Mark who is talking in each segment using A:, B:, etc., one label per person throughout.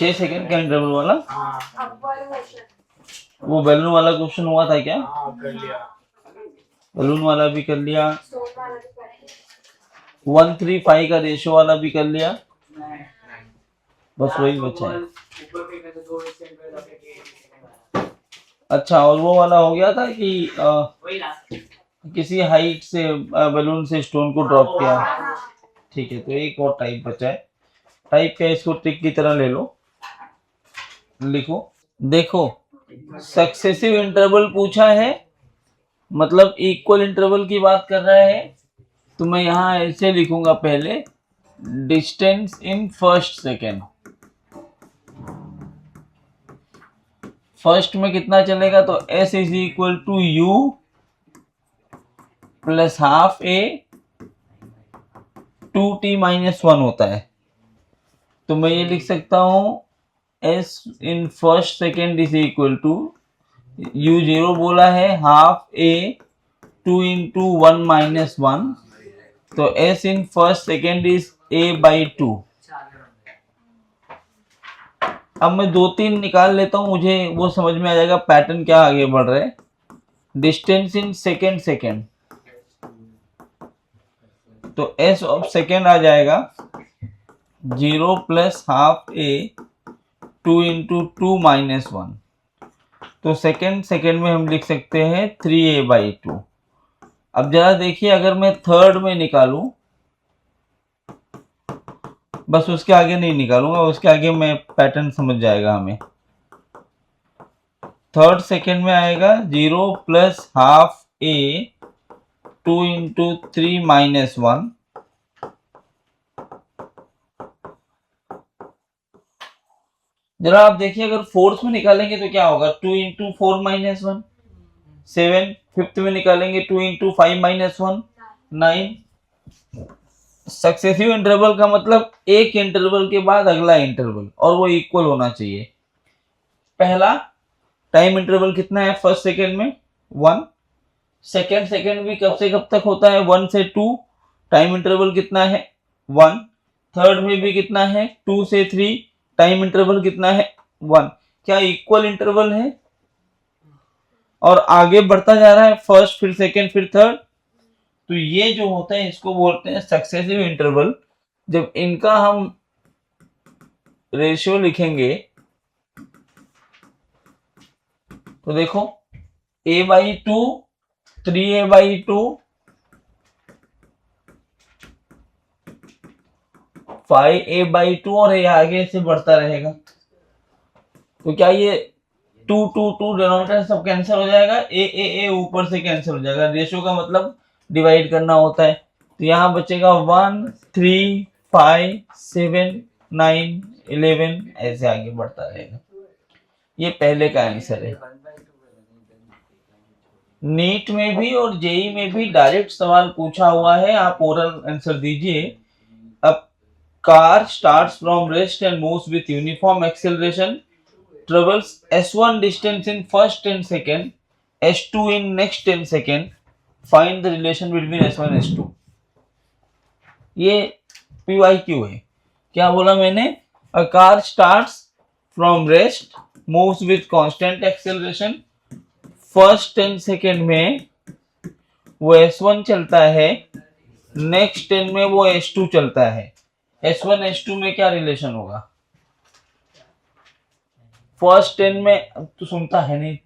A: 6 second का interval वाला वो बैलून वाला क्वेश्चन हुआ था क्या?
B: कर लिया।
A: बैलून वाला भी कर लिया, 1:3:5 का रेशियो वाला भी कर लिया, बस वही बचा है। अच्छा, और वो वाला हो गया था कि किसी हाइट से बैलून से स्टोन को ड्रॉप किया। ठीक है, तो एक और टाइप बचा है। टाइप क्या, इसको ट्रिक की तरह ले लो, लिखो। देखो, सक्सेसिव इंटरवल पूछा है, मतलब इक्वल इंटरवल की बात कर रहा है, तो मैं यहां ऐसे लिखूंगा पहले, distance in first second. First में कितना चलेगा, तो s is equal to u plus half a 2t-1 होता है। तो मैं ये लिख सकता हूं s in first second is equal to u 0 बोला है, हाफ a 2 इंटू 1-1, तो s in first second is a/2। अब मैं 2-3 निकाल लेता हूं, मुझे वो समझ में आ जाएगा पैटर्न क्या आगे बढ़ रहा है। डिस्टेंस इन सेकेंड, तो s ऑफ सेकेंड आ जाएगा 0 प्लस हाफ a 2 इंटू 2-1, तो सेकेंड में हम लिख सकते हैं 3a/2। अब जरा देखिए, अगर मैं थर्ड में निकालूं, बस उसके आगे नहीं निकालूंगा, उसके आगे मैं पैटर्न समझ जाएगा हमें। थर्ड सेकेंड में आएगा 0 प्लस हाफ a 2 इंटू 3-1, जरा आप देखिए, अगर फोर्थ में निकालेंगे तो क्या होगा, 2 इंटू 4-1 7, फिफ्थ में निकालेंगे 2 इंटू 5-1 9। सक्सेसिव इंटरवल का मतलब एक इंटरवल के बाद अगला इंटरवल, और वो इक्वल होना चाहिए। पहला टाइम इंटरवल कितना है फर्स्ट सेकेंड में, 1। सेकेंड भी कब से कब तक होता है, 1 से 2, टाइम इंटरवल कितना है, 1। थर्ड में भी कितना है, 2 से 3, टाइम इंटरवल कितना है, 1। क्या इक्वल इंटरवल है और आगे बढ़ता जा रहा है, फर्स्ट फिर सेकेंड फिर थर्ड, तो ये जो होता है इसको बोलते हैं सक्सेसिव इंटरवल। जब इनका हम रेशियो लिखेंगे तो देखो, a/2 3a/2 5a/2 और ये आगे से बढ़ता रहेगा। तो क्या ये 2 2 2 डिनोमिनेटर सब कैंसिल हो जाएगा, ए ऊपर से कैंसिल हो जाएगा। रेशियो का मतलब डिवाइड करना होता है, तो यहाँ बचेगा 1 3 5 7 9 11, ऐसे आगे बढ़ता रहेगा। ये पहले का आंसर है। नीट में भी और जेई में भी डायरेक्ट सवाल पूछा हुआ है, आप ओरल आंसर दीजिए। अब car starts from rest and moves with uniform acceleration, travels s1 distance in first 10 second, s2 in next 10 second, find the relation between s1 and s2। ये PYQ है। क्या बोला मैंने, a car starts from rest moves with constant acceleration, first 10 second में वो s1 चलता है, next 10 में वो s2 चलता है। s1 s2 में क्या रिलेशन होगा, फर्स्ट 10 में, अब तो सुनता है नहीं।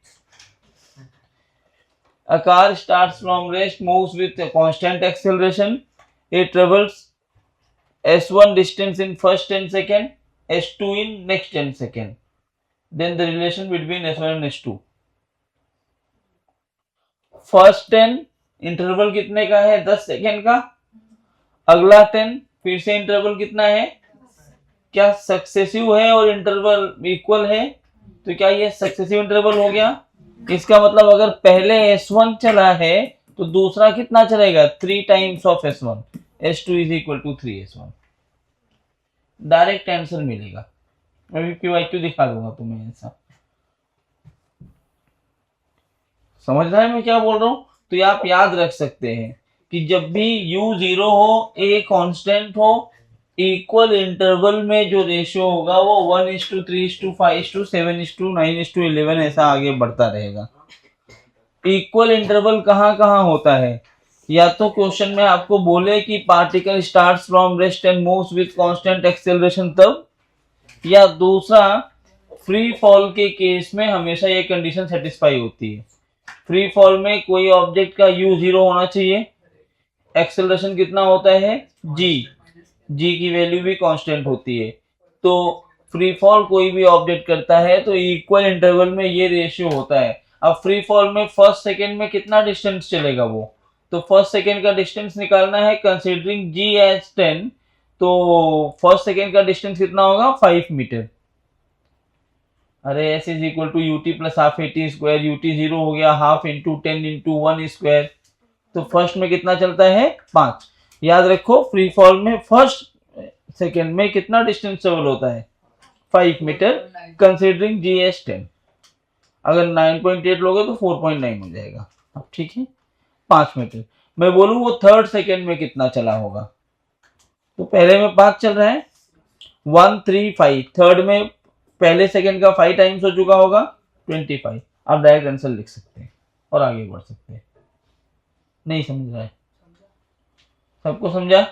A: A car starts from rest, moves with a constant acceleration, it travels s1 distance in first 10 second, s2 in next 10 second, then the relation between s1 and s2। First 10 interval कितने का है, 10 second का, अगला 10 फिर से interval कितना है, क्या सक्सेसिव है और इंटरवल इक्वल है, तो क्या ये सक्सेसिव इंटरवल हो गया। इसका मतलब अगर पहले s1 चला है तो दूसरा कितना चलेगा, 3 times of s1, s2 is equal to 3s1। Direct answer मिलेगा। मैं भी PYQ दिखा दूंगा तुम्हें, ऐसा समझ रहा है मैं क्या बोल रहा हूं। तो ये आप याद रख सकते हैं कि जब भी u 0 हो, a कांस्टेंट हो, इक्वल इंटरवल में जो रेशियो होगा वो 1:3:5:7:9:11 ऐसा आगे बढ़ता रहेगा। इक्वल इंटरवल कहाँ कहाँ होता है? या तो क्वेश्चन में आपको बोले कि particle starts from rest and moves with constant acceleration तब, या दूसरा फ्री फॉल के केस में हमेशा ये कंडीशन सेटिस्फाई होती है। फ्री फॉल में कोई ऑब्जेक्ट का u 0 होना चाहिए, एक्सेलरेशन कितना होता है g, g की वैल्यू भी कांस्टेंट होती है। तो फ्री फॉल कोई भी ऑब्जेक्ट करता है तो इक्वल इंटरवल में ये रेशियो होता है। अब फ्री फॉल में फर्स्ट सेकेंड में कितना डिस्टेंस चलेगा वो, तो फर्स्ट सेकेंड का डिस्टेंस निकालना है कंसीडरिंग g एज 10, तो फर्स्ट सेकेंड का डिस्टेंस कितना होगा 5 मीटर। अरे s is equal to ut plus half at square, ut 0 हो गया हाफ इंटू 10 इंटू 1 स्क्वायर, तो फर्स्ट में कितना चलता है 5। याद रखो फ्री फॉल में फर्स्ट सेकेंड में कितना डिस्टेंस ट्रेवल होता है 5 मीटर कंसीडरिंग g एज 10। अगर 9.8 लोगे तो 4.9 हो जाएगा। अब ठीक है 5 मीटर। मैं बोलूं वो थर्ड सेकेंड में कितना चला होगा, तो पहले में 5 चल रहा है 1 3 5, थर्ड में पहले सेकेंड का 5 टाइम्स हो चुका होगा 25। आप डायरेक्ट आंसर लिख सकते हैं और आगे बढ़ सकते हैं। नहीं समझ रहा है? सबको समझा?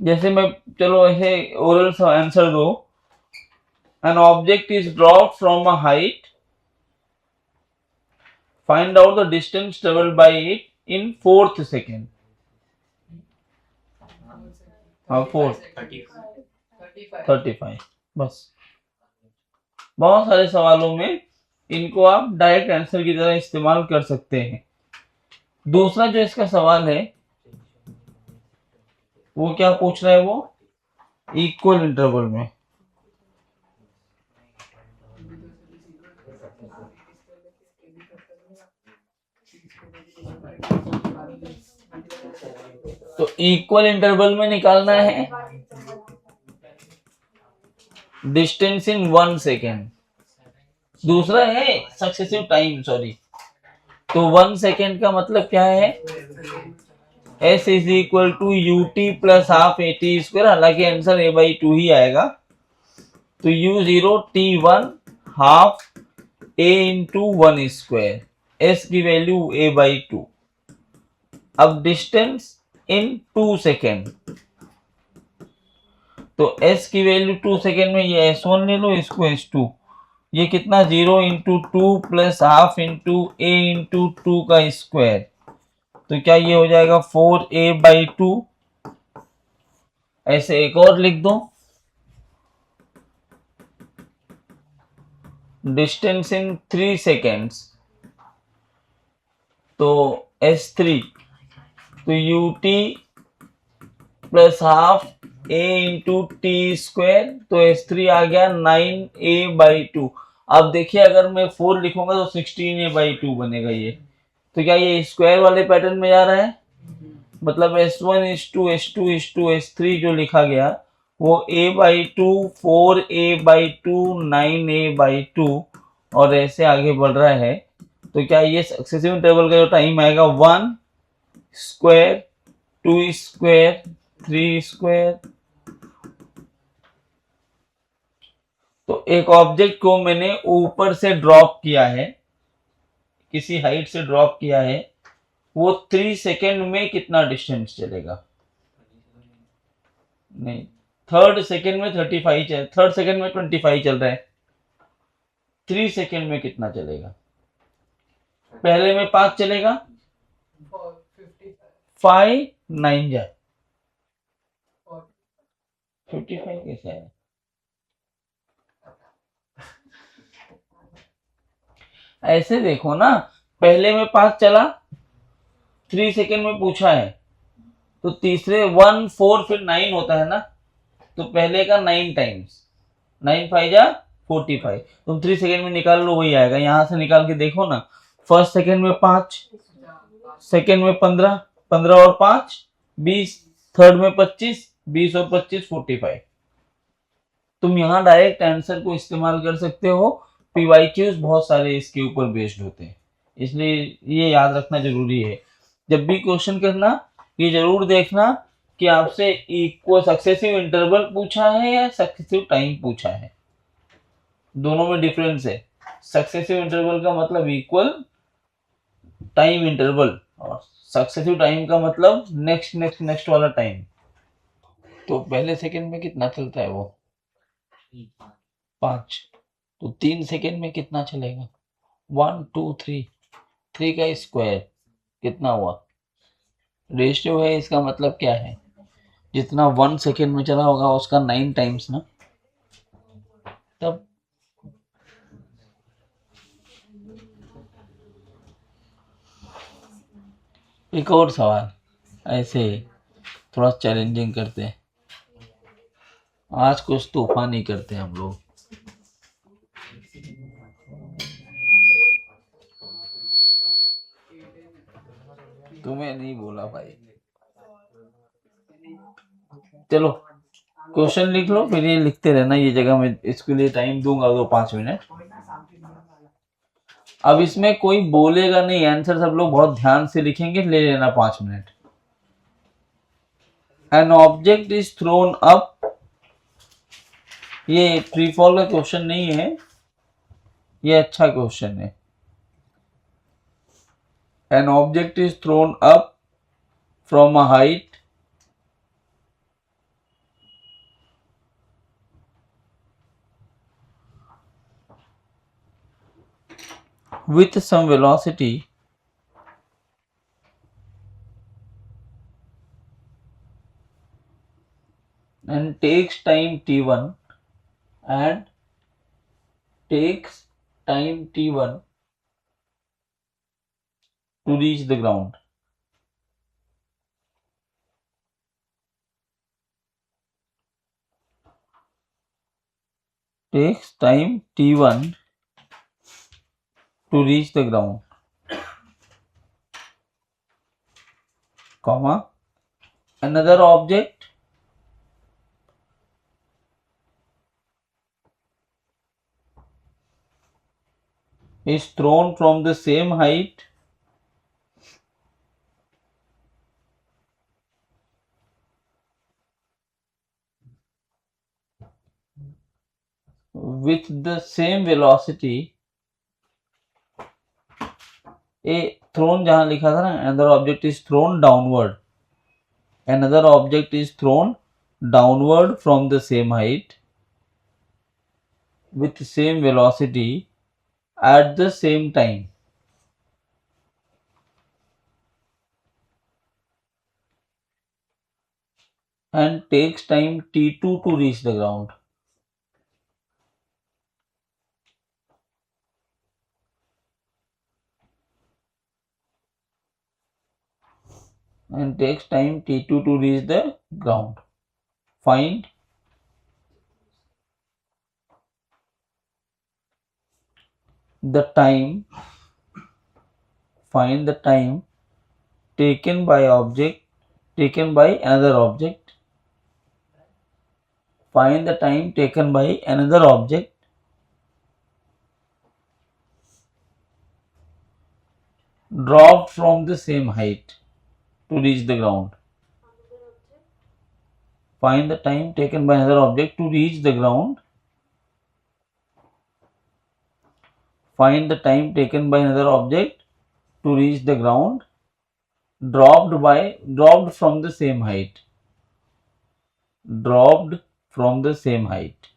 A: जैसे मैं चलो ऐसे ओरल आंसर दो। An object is dropped from a height, find out the distance travelled by it in fourth second. हाँ 35। बस बहुत सारे सवालों में इनको आप डायरेक्ट आंसर की तरह इस्तेमाल कर सकते हैं। दूसरा जो इसका सवाल है वो क्या पूछ रहा है, वो इक्वल इंटरवल में। तो इक्वल इंटरवल में निकालना है डिस्टेंस इन 1 सेकेंड, दूसरा है सक्सेसिव टाइम, सॉरी। तो 1 सेकेंड का मतलब क्या है, s is equal to ut plus half at square, हालांकि आंसर a/2 ही आएगा। तो u0 t1 half a into 1 square, s की वैल्यू a/2। अब डिस्टेंस इन 2 सेकेंड, तो s की वैल्यू 2 सेकेंड में ये s1 ले लो, इसको s2, ये कितना 0 into 2 plus half into a into 2 का स्क्वायर, तो क्या ये हो जाएगा 4a/2। ऐसे एक और लिख दो, डिस्टेंस इन 3 सेकेंड्स, तो s3, तो ut plus half a into T square, तो s3 आ गया 9a/2। अब देखिए अगर मैं 4 लिखूंगा तो 16a/2 बनेगा ये, तो क्या ये स्क्वायर वाले पैटर्न में जा रहा है, मतलब s1 s2 s2 s2 s3 जो लिखा गया वो a/2 4a/2 9a/2 और ऐसे आगे बढ़ रहा है। तो क्या ये सक्सेसिव इंटरवल का जो टाइम आएगा 1 स्क्वायर 2 स्क्वायर 3 स्क्वायर। तो एक ऑब्जेक्ट को मैंने ऊपर से ड्रॉप किया है, किसी हाइट से ड्रॉप किया है, वो 3 सेकेंड में कितना डिस्टेंस चलेगा, नहीं थर्ड सेकेंड में 35 चल, थर्ड सेकेंड में 25 चल रहा है, 3 सेकेंड में कितना चलेगा, पहले में 5 चलेगा 5 9 जा 55 कैसे है, ऐसे देखो ना, पहले में 5 चला 3 सेकेंड में पूछा है, तो तीसरे 1 4 फिर 9 होता है ना, तो पहले का 9 टाइम्स 9 5 जा 45, तुम 3 सेकेंड में निकाल लो वही आएगा। यहां से निकाल के देखो ना, फर्स्ट सेकेंड में 5, सेकेंड में 15, 15 और 5 20, थर्ड में 25, 20 और 25 45। तुम यहाँ डायरेक्ट आंसर को इस्तेमाल कर सकते हो, पीवाईक्यूज बहुत सारे इसके ऊपर बेस्ड होते हैं, इसलिए ये याद रखना जरूरी है। जब भी क्वेश्चन करना ये जरूर देखना कि आपसे इक्वल सक्सेसिव इंटरवल पूछा है या सक्सेसिव टाइम पूछा है, दोनों में डिफरेंस है। सक्सेसिव इंटरवल का मतलब इक्वल टाइम इंटरवल और सक्सेसिव टाइम का मतलब नेक्स्ट नेक्स्ट नेक्स्ट वाला टाइम। तो पहले सेकंड में कितना चलता है वो 5, तो 3 सेकंड में कितना चलेगा 1 2 3, 3 का स्क्वायर कितना हुआ, रेशियो है, इसका मतलब क्या है, जितना 1 सेकेंड में चला होगा उसका 9 टाइम्स ना। तब एक और सवाल ऐसे थोड़ा चैलेंजिंग करते हैं, आज कुछ तूफान ही करते हैं हम लोग। तुम्हें नहीं बोला भाई, चलो क्वेश्चन लिख लो, फिर ये लिखते रहना, ये जगह मैं इसके लिए टाइम दूंगा 5 मिनट। अब इसमें कोई बोलेगा नहीं, आंसर सब लोग बहुत ध्यान से लिखेंगे, ले लेना 5 minute. An object is throne up, ये फ्री फॉल का क्वेश्चन नहीं है, ये अच्छा क्वेश्चन है। An object is throne up from a height with some velocity and takes time t1 and takes time t1 to reach the ground. Takes time t1 to reach the ground, comma, another object is thrown from the same height with the same velocity, a thrown जहां लिखा था ना, another object is thrown downward, another object is thrown downward from the same height with the same velocity at the same time, and takes time t2 to reach the ground. And takes time t2 to reach the ground. Find the time, find the time taken by object, taken by another object, find the time taken by another object dropped from the same height to reach the ground. Find the time taken by another object to reach the ground. Find the time taken by another object to reach the ground dropped from the same height. Dropped from the same height.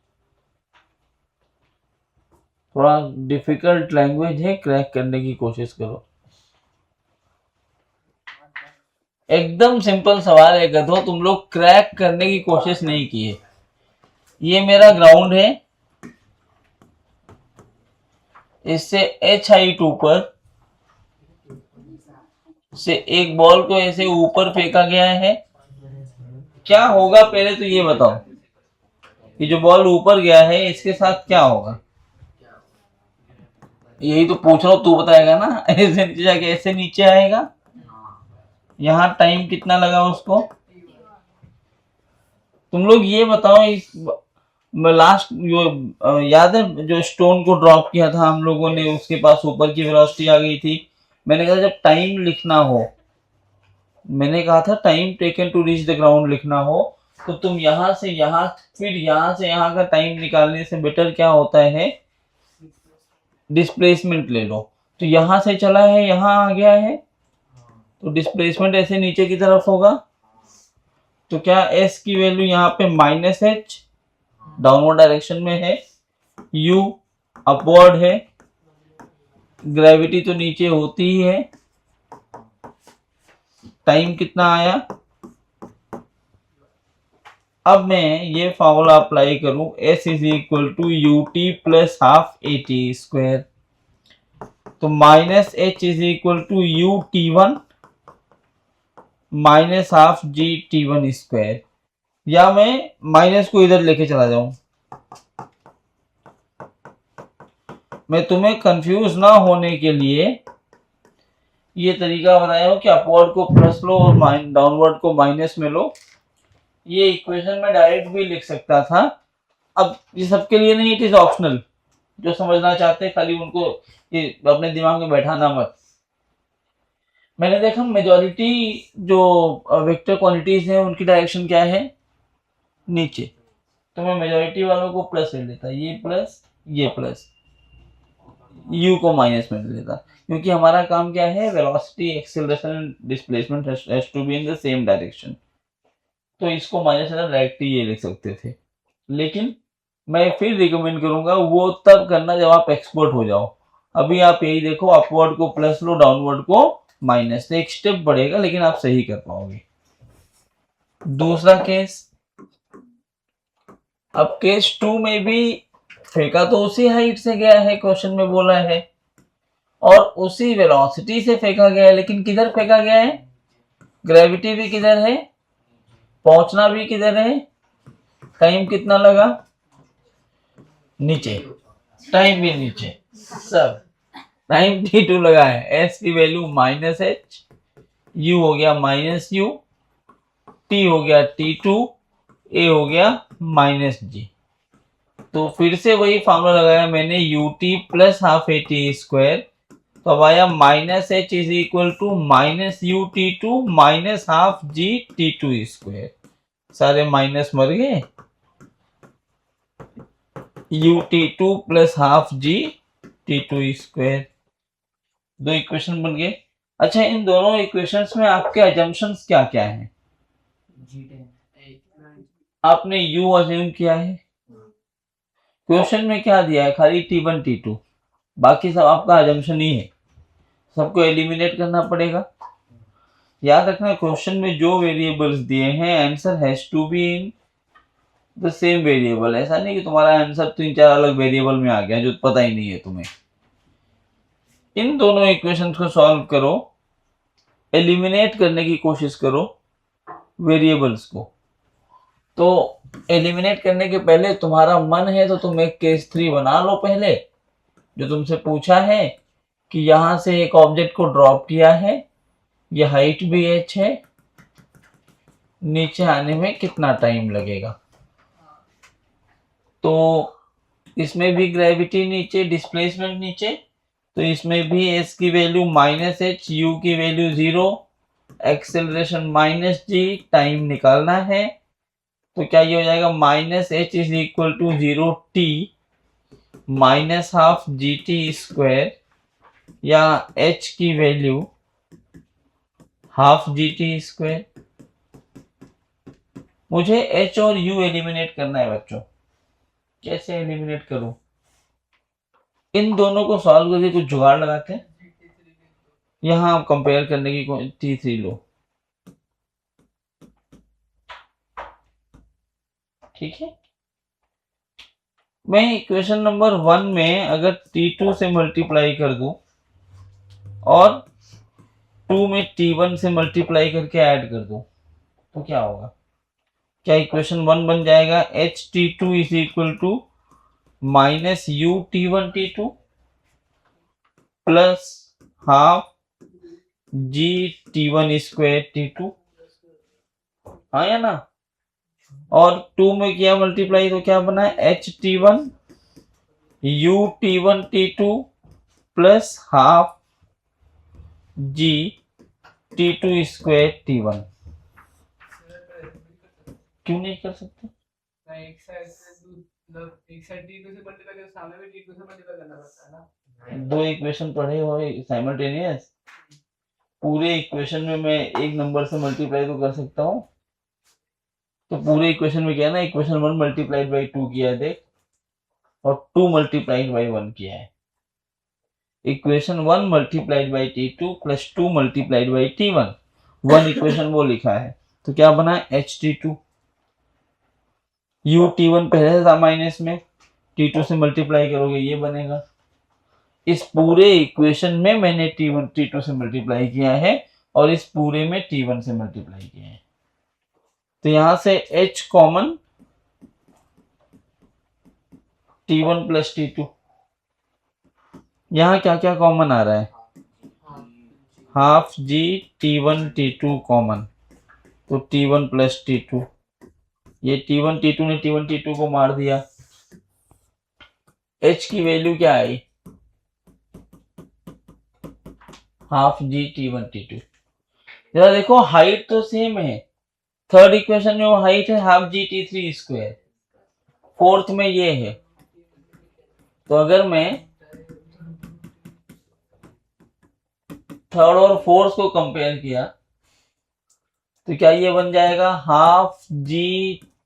A: थोड़ा difficult language है, crack करने की कोशिश करो। एकदम simple सवाल है गधो, तुम लोग क्रैक करने की कोशिश नहीं की है। ये मेरा ग्राउंड है, इससे h हाइट ऊपर से एक बॉल को ऐसे ऊपर फेंका गया है, क्या होगा पहले तो ये बताओ, कि जो बॉल ऊपर गया है इसके साथ क्या होगा, यही तो पूछ रहा हूं, तू बताएगा ना। ऐसे नीचे जाके ऐसे नीचे आएगा, यहाँ टाइम कितना लगा उसको, तुम लोग ये बताओ। इस लास्ट जो याद है जो स्टोन को ड्रॉप किया था हम लोगों ने, उसके पास ऊपर की वेलोसिटी आ गई थी, मैंने कहा जब टाइम लिखना हो मैंने कहा था time taken to reach the ground लिखना हो तो तुम यहां से यहां फिर यहां से यहां का टाइम निकालने से बेटर क्या होता है, डिस्प्लेसमेंट ले लो। तो यहां से चला है यहां आ गया है, तो डिस्प्लेसमेंट ऐसे नीचे की तरफ होगा। तो क्या एस की वैल्यू यहाँ पे माइनस एच डाउनवर्ड डायरेक्शन में है, यू अपवर्ड है, ग्रेविटी तो नीचे होती ही है। टाइम कितना आया, अब मैं ये फॉर्मूला अप्लाई करूं, S is equal to U T plus half A T square. तो minus H is equal to U T one minus half G T one square, या मैं माइनस को इधर लेके चला जाऊं। मैं तुम्हें कंफ्यूज ना होने के लिए ये तरीका बताया हूं कि अपवर्ड को प्लस लो और डाउनवर्ड को माइनस में लो। ये इक्वेशन में डायरेक्ट भी लिख सकता था। अब ये सबके लिए नहीं, इट इज ऑप्शनल। जो समझना चाहते हैं खाली उनको ये अपने दिमाग में बैठाना मत। मैंने देखा मेजॉरिटी जो वेक्टर क्वांटिटीज हैं उनकी डायरेक्शन क्या है, नीचे। तो मैं मेजॉरिटी वालों को प्लस ले लेता, ये प्लस यू को माइनस में ले लेता, क्योंकि हमारा काम क्या है, velocity acceleration displacement has to be in the same direction. तो इसको माइनस में डायरेक्ट ये लिख सकते थे। लेकिन मैं फिर रिकमेंड करूंगा वो तब करना जब आप एक्सपर्ट हो जाओ। अभी आप यही देखो, अपवर्ड को प्लस लो, डाउनवर्ड को माइनस, एक स्टेप बढ़ेगा लेकिन आप सही कर पाओगे। दूसरा केस, अब केस 2 में भी फेंका तो उसी हाइट से गया है, क्वेश्चन में बोला है, और उसी वेलोसिटी से फेंका गया है, लेकिन किधर फेंका गया है, ग्रेविटी भी किधर है, पहुंचना भी किधर है, टाइम कितना लगा, नीचे, टाइम भी नीचे, सब टाइम t2 लगा है। s की वैल्यू माइनस एच, u हो गया माइनस यू, t हो गया t2, a हो गया माइनस जी। तो फिर से वही फॉर्मूला लगाया मैंने, u T plus half A T square. तो अब आया minus H is equal to minus u t two minus half ji t two square. सारे माइनस मर गए, u t two plus half जी टी टू स्क्वायर। दो equation बन गए। अच्छा, इन दोनों इक्वेशंस में आपके अजम्पशंस क्या क्या हैं? आपने u अज्यूम किया है, क्वेश्चन में क्या दिया है, खाली t1 t2, बाकी सब आपका अजम्पशन ही है, सबको एलिमिनेट करना पड़ेगा। याद रखना, क्वेश्चन में जो वेरिएबल्स दिए हैं answer has to be in the same variable. ऐसा नहीं कि तुम्हारा आंसर 3-4 अलग वेरिएबल में आ गया जो पता ही नहीं है तुम्हें। इन दोनों इक्वेशंस को सॉल्व करो, एलिमिनेट करने की कोशिश करो वेरिएबल्स को। तो एलिमिनेट करने के पहले तुम्हारा मन है तो तुम एक केस 3 बना लो पहले, जो तुमसे पूछा है कि यहां से एक ऑब्जेक्ट को ड्रॉप किया है, ये हाइट भी h है, नीचे आने में कितना टाइम लगेगा। तो इसमें भी ग्रेविटी नीचे, डिस्प्लेसमेंट नीचे, तो इसमें भी s की वैल्यू माइनस एच, यू की value 0, acceleration minus g, time निकालना है। तो क्या ये हो जाएगा, minus H is equal to 0 t minus half ji t square, या h की वैल्यू हाफ जी टी स्क्वायर। मुझे h और u एलिमिनेट करना है बच्चों। कैसे एलिमिनेट करूं, इन दोनों को सॉल्व करके कुछ जुगाड़ लगाते हैं। यहां आप कंपेयर करने की t3 लो, ठीक है। मैं इक्वेशन नंबर 1 में अगर t2 से मल्टीप्लाई कर दूं और 2 में t1 से मल्टीप्लाई करके ऐड कर दूं तो क्या होगा, क्या इक्वेशन 1 बन जाएगा, h t two is equal to minus u T one t two plus half G T one square t two, हाँ या ना। और 2 में किया मल्टीप्लाई तो क्या बना है, h t one u T one t two plus half g T2 square T1। क्यों नहीं कर सकते?
B: एक साइड T2 से मल्टीप्लाई करके सामने भी T2 से मल्टीप्लाई करना पड़ता है ना।
A: दो इक्वेशन पढ़े हुए साइमल्टेनियस, पूरे इक्वेशन में मैं एक नंबर से मल्टीप्लाई तो कर सकता हूँ। तो पूरे इक्वेशन में क्या है ना, इक्वेशन 1 मल्टीप्लाइड बाई 2 किया है देख, और 2 मल्टीप्लाइड बाई 1 किया है। Equation 1 multiplied by T2 plus 2 multiplied by T1, 1 equation वो लिखा है। तो क्या बना HT2, UT1 पहले से था माइनस में, T2 से मल्टीप्लाई करोगे ये बनेगा। इस पूरे इक्वेशन में मैंने T1 T2 से मल्टीप्लाई किया है और इस पूरे में T1 से मल्टीप्लाई किया है। तो यहां से H common, T1 plus T2, यहां क्या क्या कॉमन आ रहा है, half G T1 T2 common, तो T1 प्लस T2, ये T1 T2 ने T1 T2 को मार दिया। H की वैल्यू क्या आई, हाफ G T1 T2। जरा देखो हाइट तो सेम है, थर्ड इक्वेशन में वो हाइट है half G T3 square, fourth में ये है। तो अगर मैं थर्ड और फोर्थ को कंपेयर किया तो क्या ये बन जाएगा, half G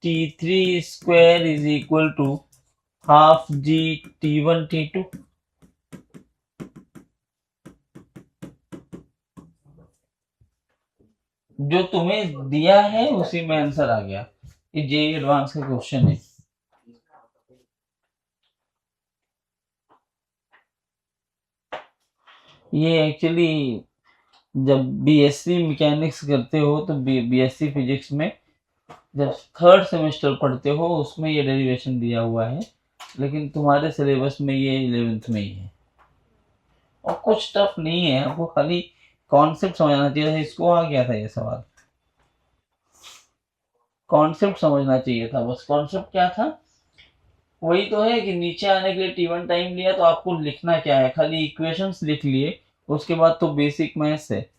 A: T3 square is equal to half G T1 T2। जो तुम्हें दिया है उसी में आंसर आ गया। ये जेईई एडवांस का क्वेश्चन है। ये एक्चुअली जब बीएससी मैकेनिक्स करते हो तो बीएससी फिजिक्स में जब थर्ड सेमेस्टर पढ़ते हो उसमें ये डेरिवेशन दिया हुआ है, लेकिन तुम्हारे सिलेबस में ये 11th में ही है। और कुछ टफ नहीं है, आपको खाली कॉन्सेप्ट समझना चाहिए। इसको आ गया था ये सवाल, कॉन्सेप्ट समझना चाहिए था बस। कॉन्सेप्ट क्या था, वही तो है कि नीचे आने के लिए T1 टाइम लिया तो आपको लिखना क्या है, खाली इक्वेशंस लिख लिए, उसके बाद तो बेसिक मैथ्स है।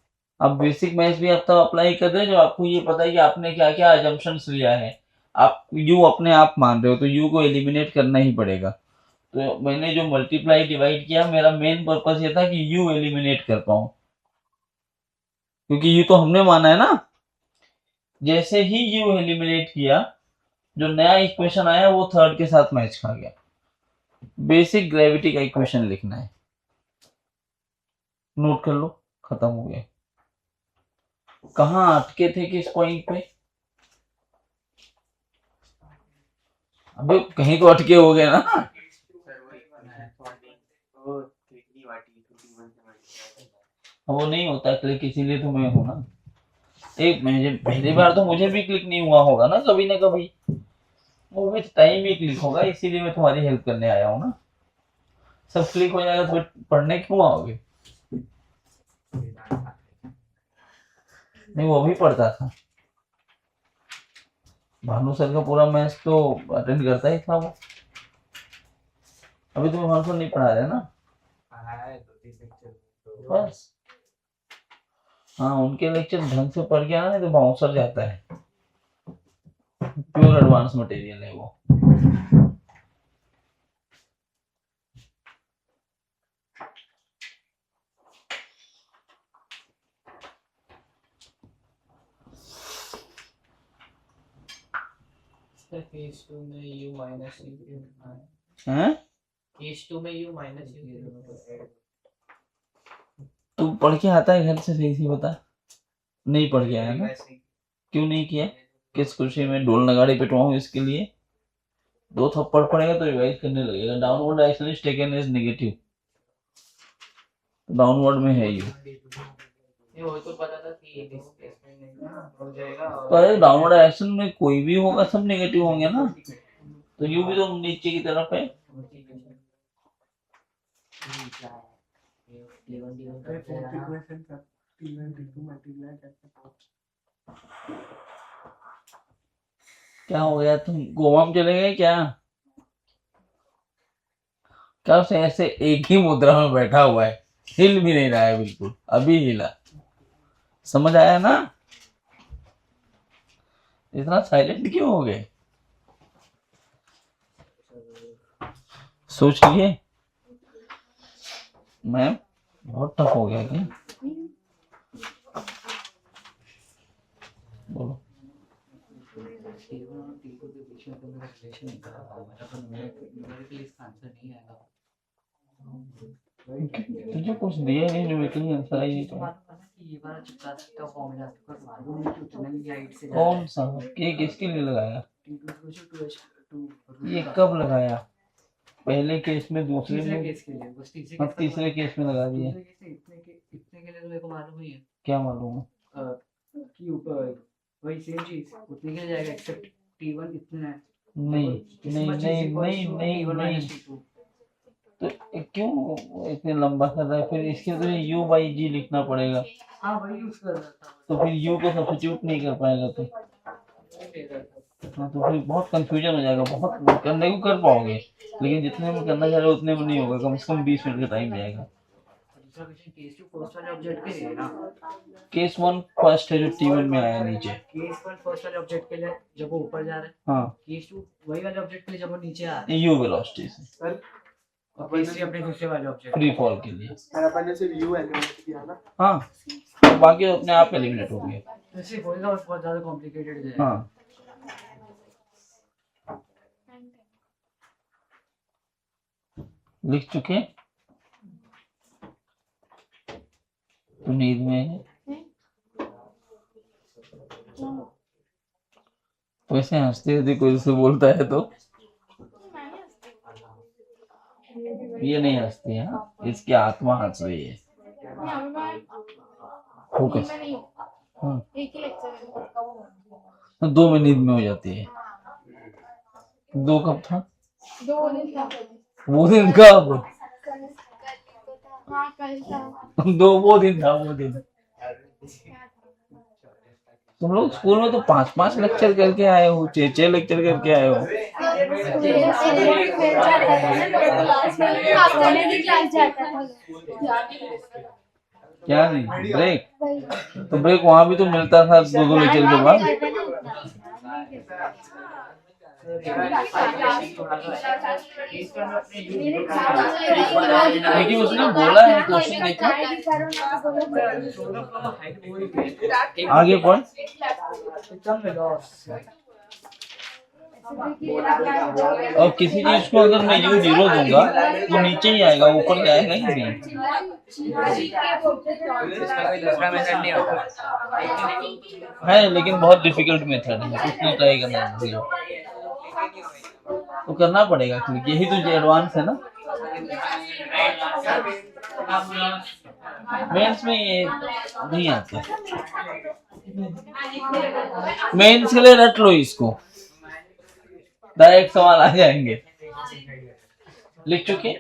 A: अब बेसिक मैथ्स भी आप तब अप्लाई कर रहे हो जब आपको ये पता है कि आपने क्या क्या अजम्पशंस लिया है। आप यू अपने आप मान रहे हो तो यू को एलिमिनेट करना ही पड़ेगा। तो मैंने जो मल्टीप्लाई डिवाइड किया, मेरा मेन पर्पस ये था कि यू एलिमिनेट कर पाऊं, क्योंकि यू तो हमने माना है ना। जैसे ही यू एलिमिनेट किया, जो नया इक्वेशन आया वो थर्ड के साथ मैच खा गया। बेसिक ग्रेविटी का इक्वेशन लिखना है, नोट कर लो, खत्म हो गया। कहाँ अटके थे, किस पॉइंट पे, अबे कहीं तो अटके हो गए ना। वो नहीं होता क्लिक, इसीलिए तो मैं हूं ना। एक मुझे पहली बार तो मुझे भी क्लिक नहीं हुआ होगा ना कभी ना कभी, वो भी टाइम ही क्लिक होगा, इसीलिए मैं तुम्हारी हेल्प करने आया हूँ ना। सब क्लिक हो जाएगा तो पढ़ने क्यों आओगे। नहीं वो भी पढ़ता था, भानु सर का पूरा मैच तो अटेंड करता ही था वो। अभी तुम्हें भानु सर नहीं पढ़ा रहे ना, बस हाँ उनके लेक्चर ढंग से पढ़ के आना, नहीं तो बाउंसर जाता है। प्योर एडवांस मटेरियल है वो।
B: केस 2 में u माइनस u
A: हैं,
B: केस 2 में u माइनस u।
A: तू पढ़ के आता है घर से, सही से बता। नहीं पढ़ के आया ना, क्यों नहीं किया, किस खुशी में ढोल नगाड़े पिटवाऊं इसके लिए। 2 थप्पड़ पड़ेगा तो रिवाइज करने लगेगा। Downward action is taken as negative, downward में है यू।
B: ये वो तो पता था कि डिस्प्लेसमेंट नहीं हो जाएगा,
A: तो अरे डाउनवर्ड एक्शन में कोई भी होगा सब नेगेटिव होंगे ना, तो यू भी तो नीचे की तरफ है। क्या हो गया, तुम गोवा में चले गए क्या, कब से ऐसे एक ही मुद्रा में बैठा हुआ है, हिल भी नहीं रहा है बिल्कुल, अभी हिला। समझ आया ना? इतना साइलेंट क्यों हो गए? सोच लिए मैम, बहुत टफ हो गया क्या? बोलो। तुझे कुछ दिया ही नहीं, न्यूमेरिकली आंसर आई नहीं तो। कौन सा? ये किसके लिए लगाया? ये कब लगाया? पहले केस में, दूसरे में, अब तीसरे केस में लगा दिया।
C: इतने के लिए तो मेरे को मालूम ही है।
A: क्या मालूम है?
C: कि ऊपर वही सेम चीज उतने के लिए जाएगा एक्सेप्ट T1 इतना है।
A: नहीं नहीं नहीं नहीं नहीं नहीं, तो क्यों इतने लंबा कर रहा है? फिर इसके लिए यू बाई जी लिखना पड़ेगा।
C: हाँ वही यूज कर रहा था।
A: तो फिर यू को सब्स्टिट्यूट नहीं कर पाएगा तो। हाँ, तो फिर बहुत कंफ्यूजन हो जाएगा, बहुत करने को कर पाओगे, लेकिन जितने में करना चाह रहे हो उतने में नहीं होगा, कम से कम 20 मिनट का टाइम जाएगा।
C: दूसरा क्वेश्चन केस 2 फर्स्ट वाले ऑब्जेक्ट के लिए है ना?
A: केस 1 फर्स्ट है जो T1 में आया नीचे।
C: केस 1 फर्स्ट वाले ऑब्जेक्ट के लिए जब वो ऊपर जा रहा है।
A: हाँ,
C: केस 2 वही वाले ऑब्जेक्ट के लिए जब वो नीचे आ रहा है।
A: यू वेलोसिटी से,
C: और केस 3 अपने दूसरे वाले ऑब्जेक्ट
A: फ्री फॉल के लिए।
D: अपन ने सिर्फ यू एलिमिनेट किया ना।
A: हाँ, तो बाकी अपने आप एलिमिनेट हो गए।
C: तो सिर्फ होएगा और बहुत ज्यादा कॉम्प्लिकेटेड है।
A: हाँ, लिख चुके? तो नींद में है? वैसे हंसते हंसते कोई से बोलता है तो ये नहीं हंसती है, हाँ? इसकी आत्मा हंस रही है। फोकस। हाँ, तो 2 में नींद में हो जाती है। 2 कब था?
E: 2 दिन था।
A: वो दिन कब?
E: हाँ कल था।
A: 2 वो दिन था, वो दिन। तुम लोग स्कूल में तो 5-5 लेक्चर करके आए हो, 6-6 लेक्चर करके आए हो। क्या नहीं? ब्रेक? तो ब्रेक वहाँ भी तो मिलता था 2-2 लेक्चर के बाद। लेकिन उसने बोला है क्वेश्चन देखो, आगे पढ़। और किसी चीज को अगर मैं U0 दूंगा तो नीचे ही आएगा, ऊपर जाएगा ही नहीं। है, लेकिन बहुत डिफिकल्ट मेथड है, उसने ट्राई करना है तो करना पड़ेगा, क्योंकि यही तो एडवांस है ना। मेंस में ये नहीं आता। मेंस के लिए रट लो इसको, डायरेक्ट सवाल आ जाएंगे। लिख चुके?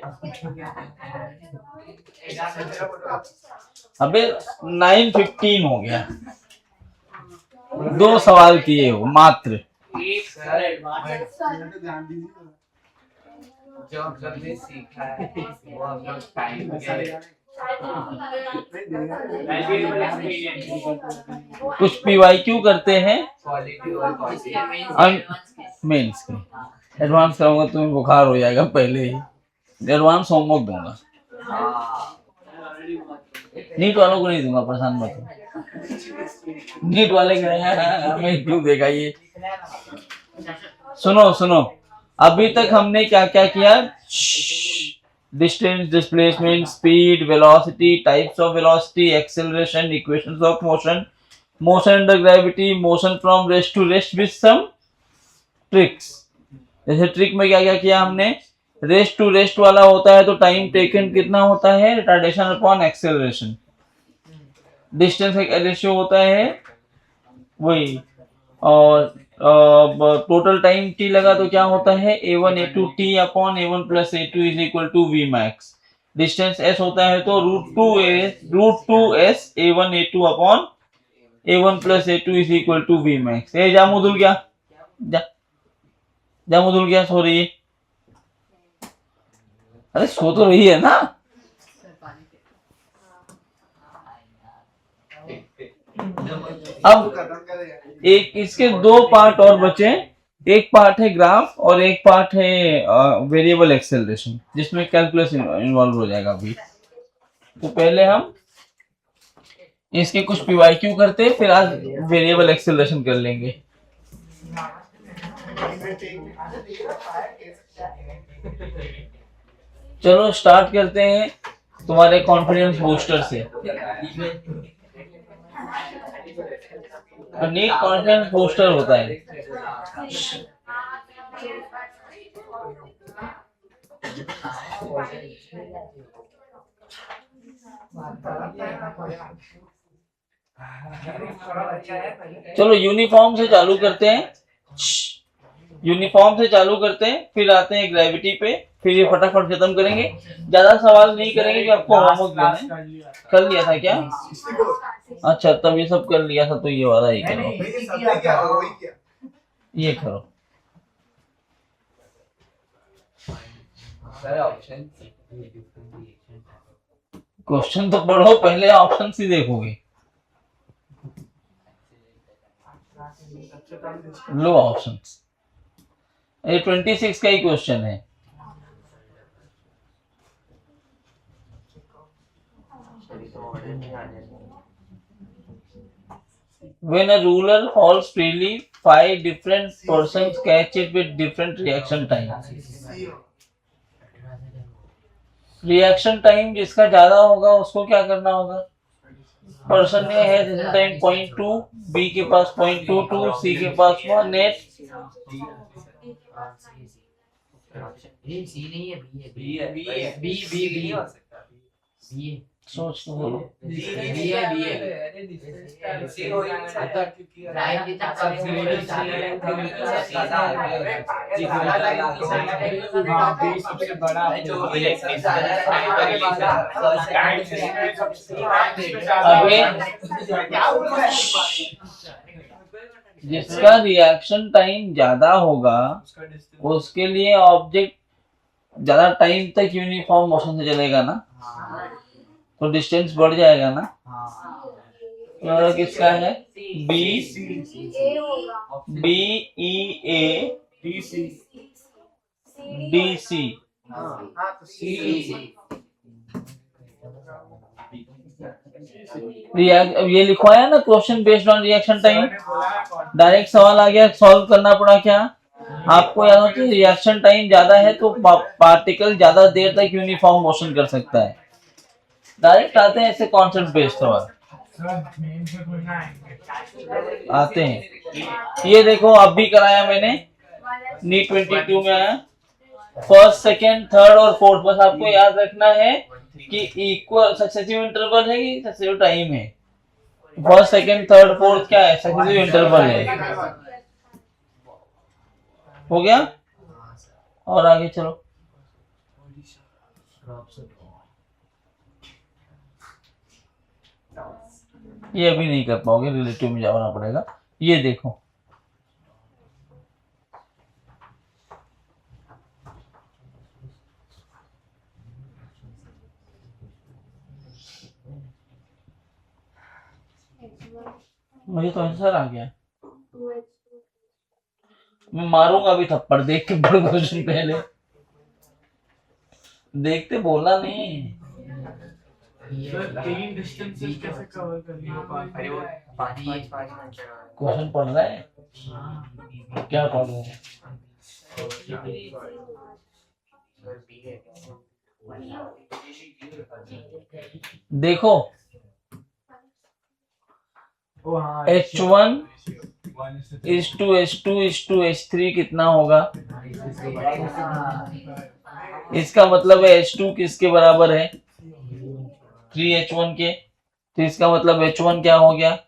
A: अबे 9:15 हो गया, 2 सवाल किए हो मात्र।
D: ध्यान दीजिए।
B: जो हम सब ने सीखा है वो हम लोग टाइम के
A: कुछ PYQ करते हैं
B: क्वालिटी और क्वांटिटी।
A: मेंस के। एडवांस कराऊंगा तुम्हें बुखार हो जाएगा पहले ही, एडवांस होमवर्क दूंगा। नीट वालों को नहीं दूंगा, परेशान मत हो। नीट वाले हमें क्यों देगा ये? सुनो सुनो, अभी तक हमने क्या क्या किया? Distance, displacement, speed, velocity, types of velocity, acceleration, equations of motion, motion under gravity, motion from rest to rest with some tricks. जैसे ट्रिक में क्या क्या किया हमने? रेस्ट टू रेस्ट वाला होता है तो टाइम टेकन कितना होता है? Retardation upon acceleration. डिस्टेंस एक रेशियो होता है वही, और टोटल टाइम t लगा तो क्या होता है? a1 a2 t upon a1 plus a2 is equal to v max. Distance s होता है तो √2s a1 a2 upon a1 plus a2 is equal to v max. ए जा मुदुल क्या, जा मुदुल क्या सो रही है? अरे सो तो रही है ना। अब
D: खत्म करेगा।
A: एक इसके दो पार्ट और बचे, एक पार्ट है ग्राफ और एक पार्ट है वेरिएबल एक्सेलरेशन, जिसमें कैलकुलस इन्वॉल्व हो जाएगा अभी। तो पहले हम इसके कुछ पीवाईक्यू करते हैं, फिर आज वेरिएबल एक्सेलरेशन कर लेंगे। चलो स्टार्ट करते हैं तुम्हारे कॉन्फिडेंस बूस्टर से। नीट कॉन्फिडेंस बूस्टर होता है। चलो यूनिफॉर्म से चालू करते हैं, यूनिफॉर्म से चालू करते हैं, फिर आते हैं ग्रेविटी पे, फिर ये फटाफट खत्म करेंगे। ज्यादा सवाल नहीं करेंगे कि आपको होमवर्क देना है। कर लिया था क्या? अच्छा, तब ये सब कर लिया था, तो ये वाला ही करो, ये करो। क्वेश्चन तो पढ़ो पहले, ऑप्शन ही देखोगे। लो ऑप्शंस, ये 26 का ही क्वेश्चन है। When a ruler falls freely, 5 different persons catch it with different reaction time. Reaction time जिसका ज्यादा होगा उसको क्या करना होगा? पर्सन ने है रिएक्शन टाइम 0.2, बी के पास 0.22, सी के पास 1.8।
C: सी नहीं है, बी है, बी है।
A: सोच तो बोलो।
B: सबसे बड़ा
A: जिसका रिएक्शन टाइम ज्यादा होगा उसके लिए ऑब्जेक्ट ज्यादा टाइम तक यूनिफॉर्म मोशन से चलेगा ना, तो डिस्टेंस बढ़ जाएगा ना। तो किसका है? B, B E A D C. अब ये लिखवाया ना question based on reaction time, direct सवाल आ गया, सॉल्व करना पड़ा। क्या आपको याद होता है? रिएक्शन टाइम ज्यादा है तो पार्टिकल ज्यादा देर तक यूनिफॉर्म मोशन कर सकता है। डायरेक्ट आते हैं ऐसे कॉन्सेप्ट बेस्ड सवाल आते हैं। ये देखो अब भी कराया मैंने, नीट 22 में आया। फर्स्ट, सेकंड, थर्ड और फोर्थ, बस आपको याद रखना है कि इक्वल सक्सेसिव इंटरवल है कि सक्सेसिव टाइम है। फर्स्ट, सेकंड, थर्ड, फोर्थ क्या है? सक्सेसिव इंटरवल है। हो गया? और आगे चलो। ये अभी नहीं कर पाओगे, रिलेटिव में जाना पड़ेगा। ये देखो, मुझे तो आंसर आ गया। मैं मारूंगा अभी थप्पड़, देख के बड़े क्वेश्चन पहले देखते बोलना नहीं।
B: तीन डिस्टेंसेस कैसे कवर करनी है?
A: क्वेश्चन पढ़ रहे हैं, क्या पढ़ रहे हैं? देखो H1 is to H2 is to H3 कितना होगा? इसका मतलब है H2 किसके बराबर है? 3H1 के। तो इसका मतलब H1 क्या हो गया?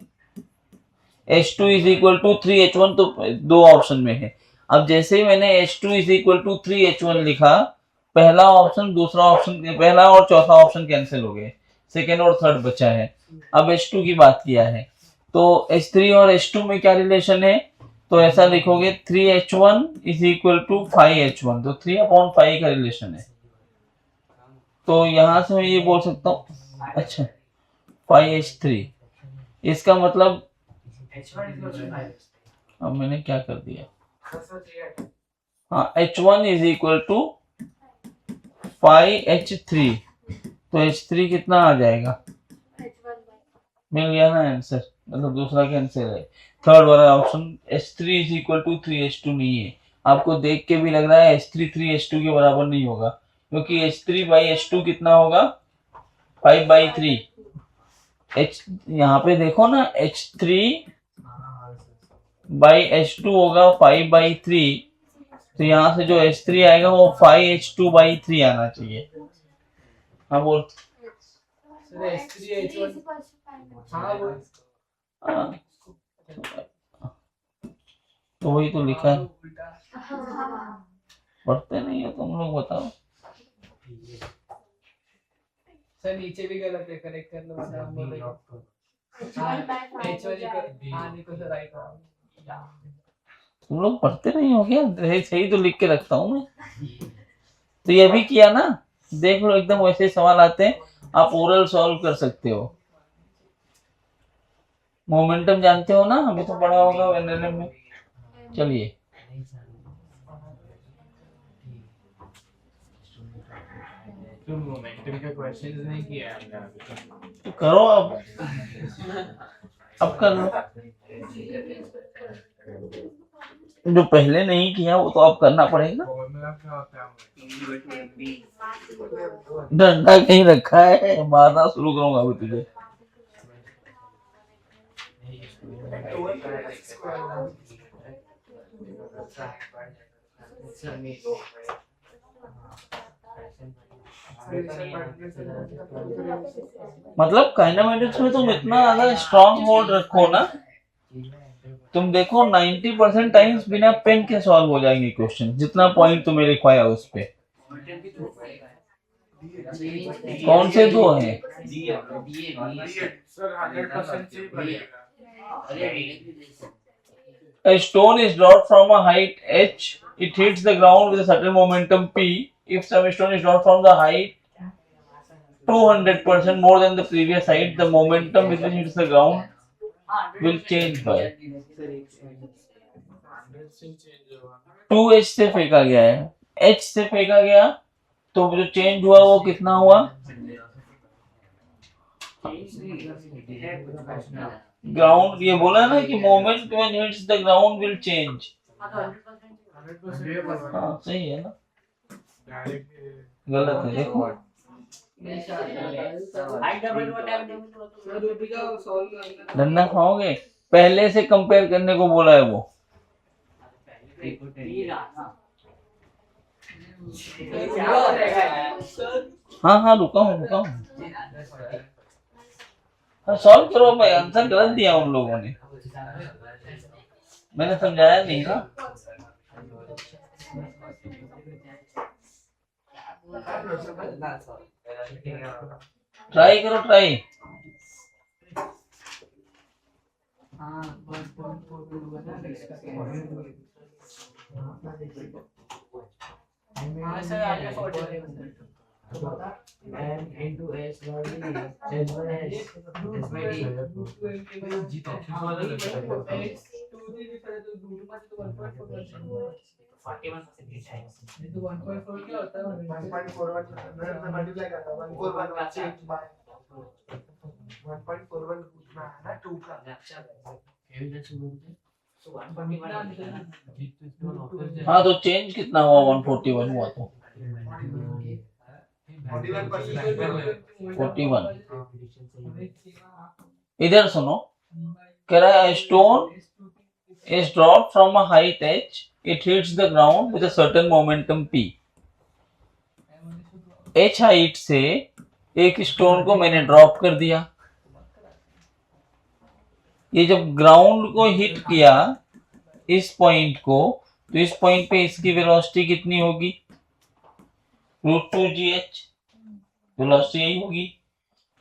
A: H2 is equal to 3H1, तो दो ऑप्शन में है। अब जैसे ही मैंने H2 is equal to 3H1 लिखा, पहला ऑप्शन, दूसरा ऑप्शन, पहला और चौथा ऑप्शन कैंसिल हो गए, सेकेंड और थर्ड बचा है। अब H2 की बात किया है, तो H3 और H2 में क्या रिलेशन है? तो ऐसा लिखोगे 3H1 is equal to 5H1, तो 3/5 का रिलेशन है। तो यहां से मैं ये बोल सकता हूँ, अच्छा 5H3, इसका मतलब
C: H1 is equal to 5.
A: अब मैंने क्या कर दिया,
B: कसं ते
A: हाँ H1 is equal to 5H3, तो H3 कितना आ जाएगा, मिल गया ना आंसर, मतलब दूसरा कैंसिल है। थर्ड वाला option H3 is equal to 3H2 नहीं है। आपको देख के भी लग रहा है H3 3H2 के बराबर नहीं होगा, क्योंकि H3 बाई H2 कितना होगा, 5/3। H यहाँ पे देखो ना, H3 बाई H2 होगा 5/3, तो यहाँ से जो H3 आएगा वो 5H2/3 आना चाहिए। हाँ बोल।
B: सर H3 H1 हाँ वो
A: हाँ, तो वही तो लिखा है,
B: उल्टा
A: पढ़ते नहीं हो तुम लोग, बताओ।
B: सर नीचे भी गलत है, करेक्ट कर लो वरना हम बोलेंगे H1 हाँ देखो सर राइट
A: तुम लोग पढ़ते नहीं हो क्या, सही तो लिख के रखता हूँ मैं। तो ये भी किया ना, देख लो एकदम वैसे सवाल आते हैं, आप ओरल सॉल्व कर सकते हो। मोमेंटम जानते हो ना, अभी तो पढ़ा होगा एनएलएम में। चलिए
E: तो मोमेंटम के क्वेश्चंस नहीं किया है हमने अभी तक।
A: तो करो अब कर लो, जो पहले नहीं किया वो तो अब करना पड़ेगा।
E: फॉर्मूला क्या होता है?
A: डंडा कहीं रखा है, मारना शुरू करूंगा अभी तुझे। मतलब काइनेमेटिक्स में तुम इतना ज्यादा स्ट्रांग होल्ड रखो ना, तुम देखो 90% टाइम्स बिना पेन के सॉल्व हो जाएंगे क्वेश्चन, जितना पॉइंट तुम्हें लिखवाया उस पे। कौन से दो हैं?
E: सर 100% से पड़ेगा।
A: A stone is dropped from a height h. It hits the ground with a certain momentum p. If some stone is dropped from the height 200% more than the previous height, the momentum with which it hits the ground will change by 2h से फेंका गया है, h से फेंका गया, तो जो change हुआ वो कितना हुआ, ग्राउंड। ये बोला ना कि moment when hits the ground will change. हाँ सही है ना, गलत है देखो। डंडा खाओगे, पहले से कंपेयर करने को बोला है वो। हाँ हाँ रुका हूँ। हाँ सॉल्व करो भाई, आंसर गलत दिया उन लोगों ने, मैंने समझाया नहीं ना। ट्राई करो ट्राई।
B: हाँ सर आपने 40
C: and into s by d h1 s
A: हाँ तो चेंज कितना हुआ, 141 हुआ तो 41। इधर सुनो, कह रहा है stone is dropped from a height h, it hits the ground with a certain momentum p. h height से एक स्टोन को मैंने ड्रॉप कर दिया, ये जब ग्राउंड को हिट किया इस पॉइंट को, तो इस पॉइंट पे इसकी वेलोसिटी कितनी होगी, √2gh वेलोसिटी यही होगी।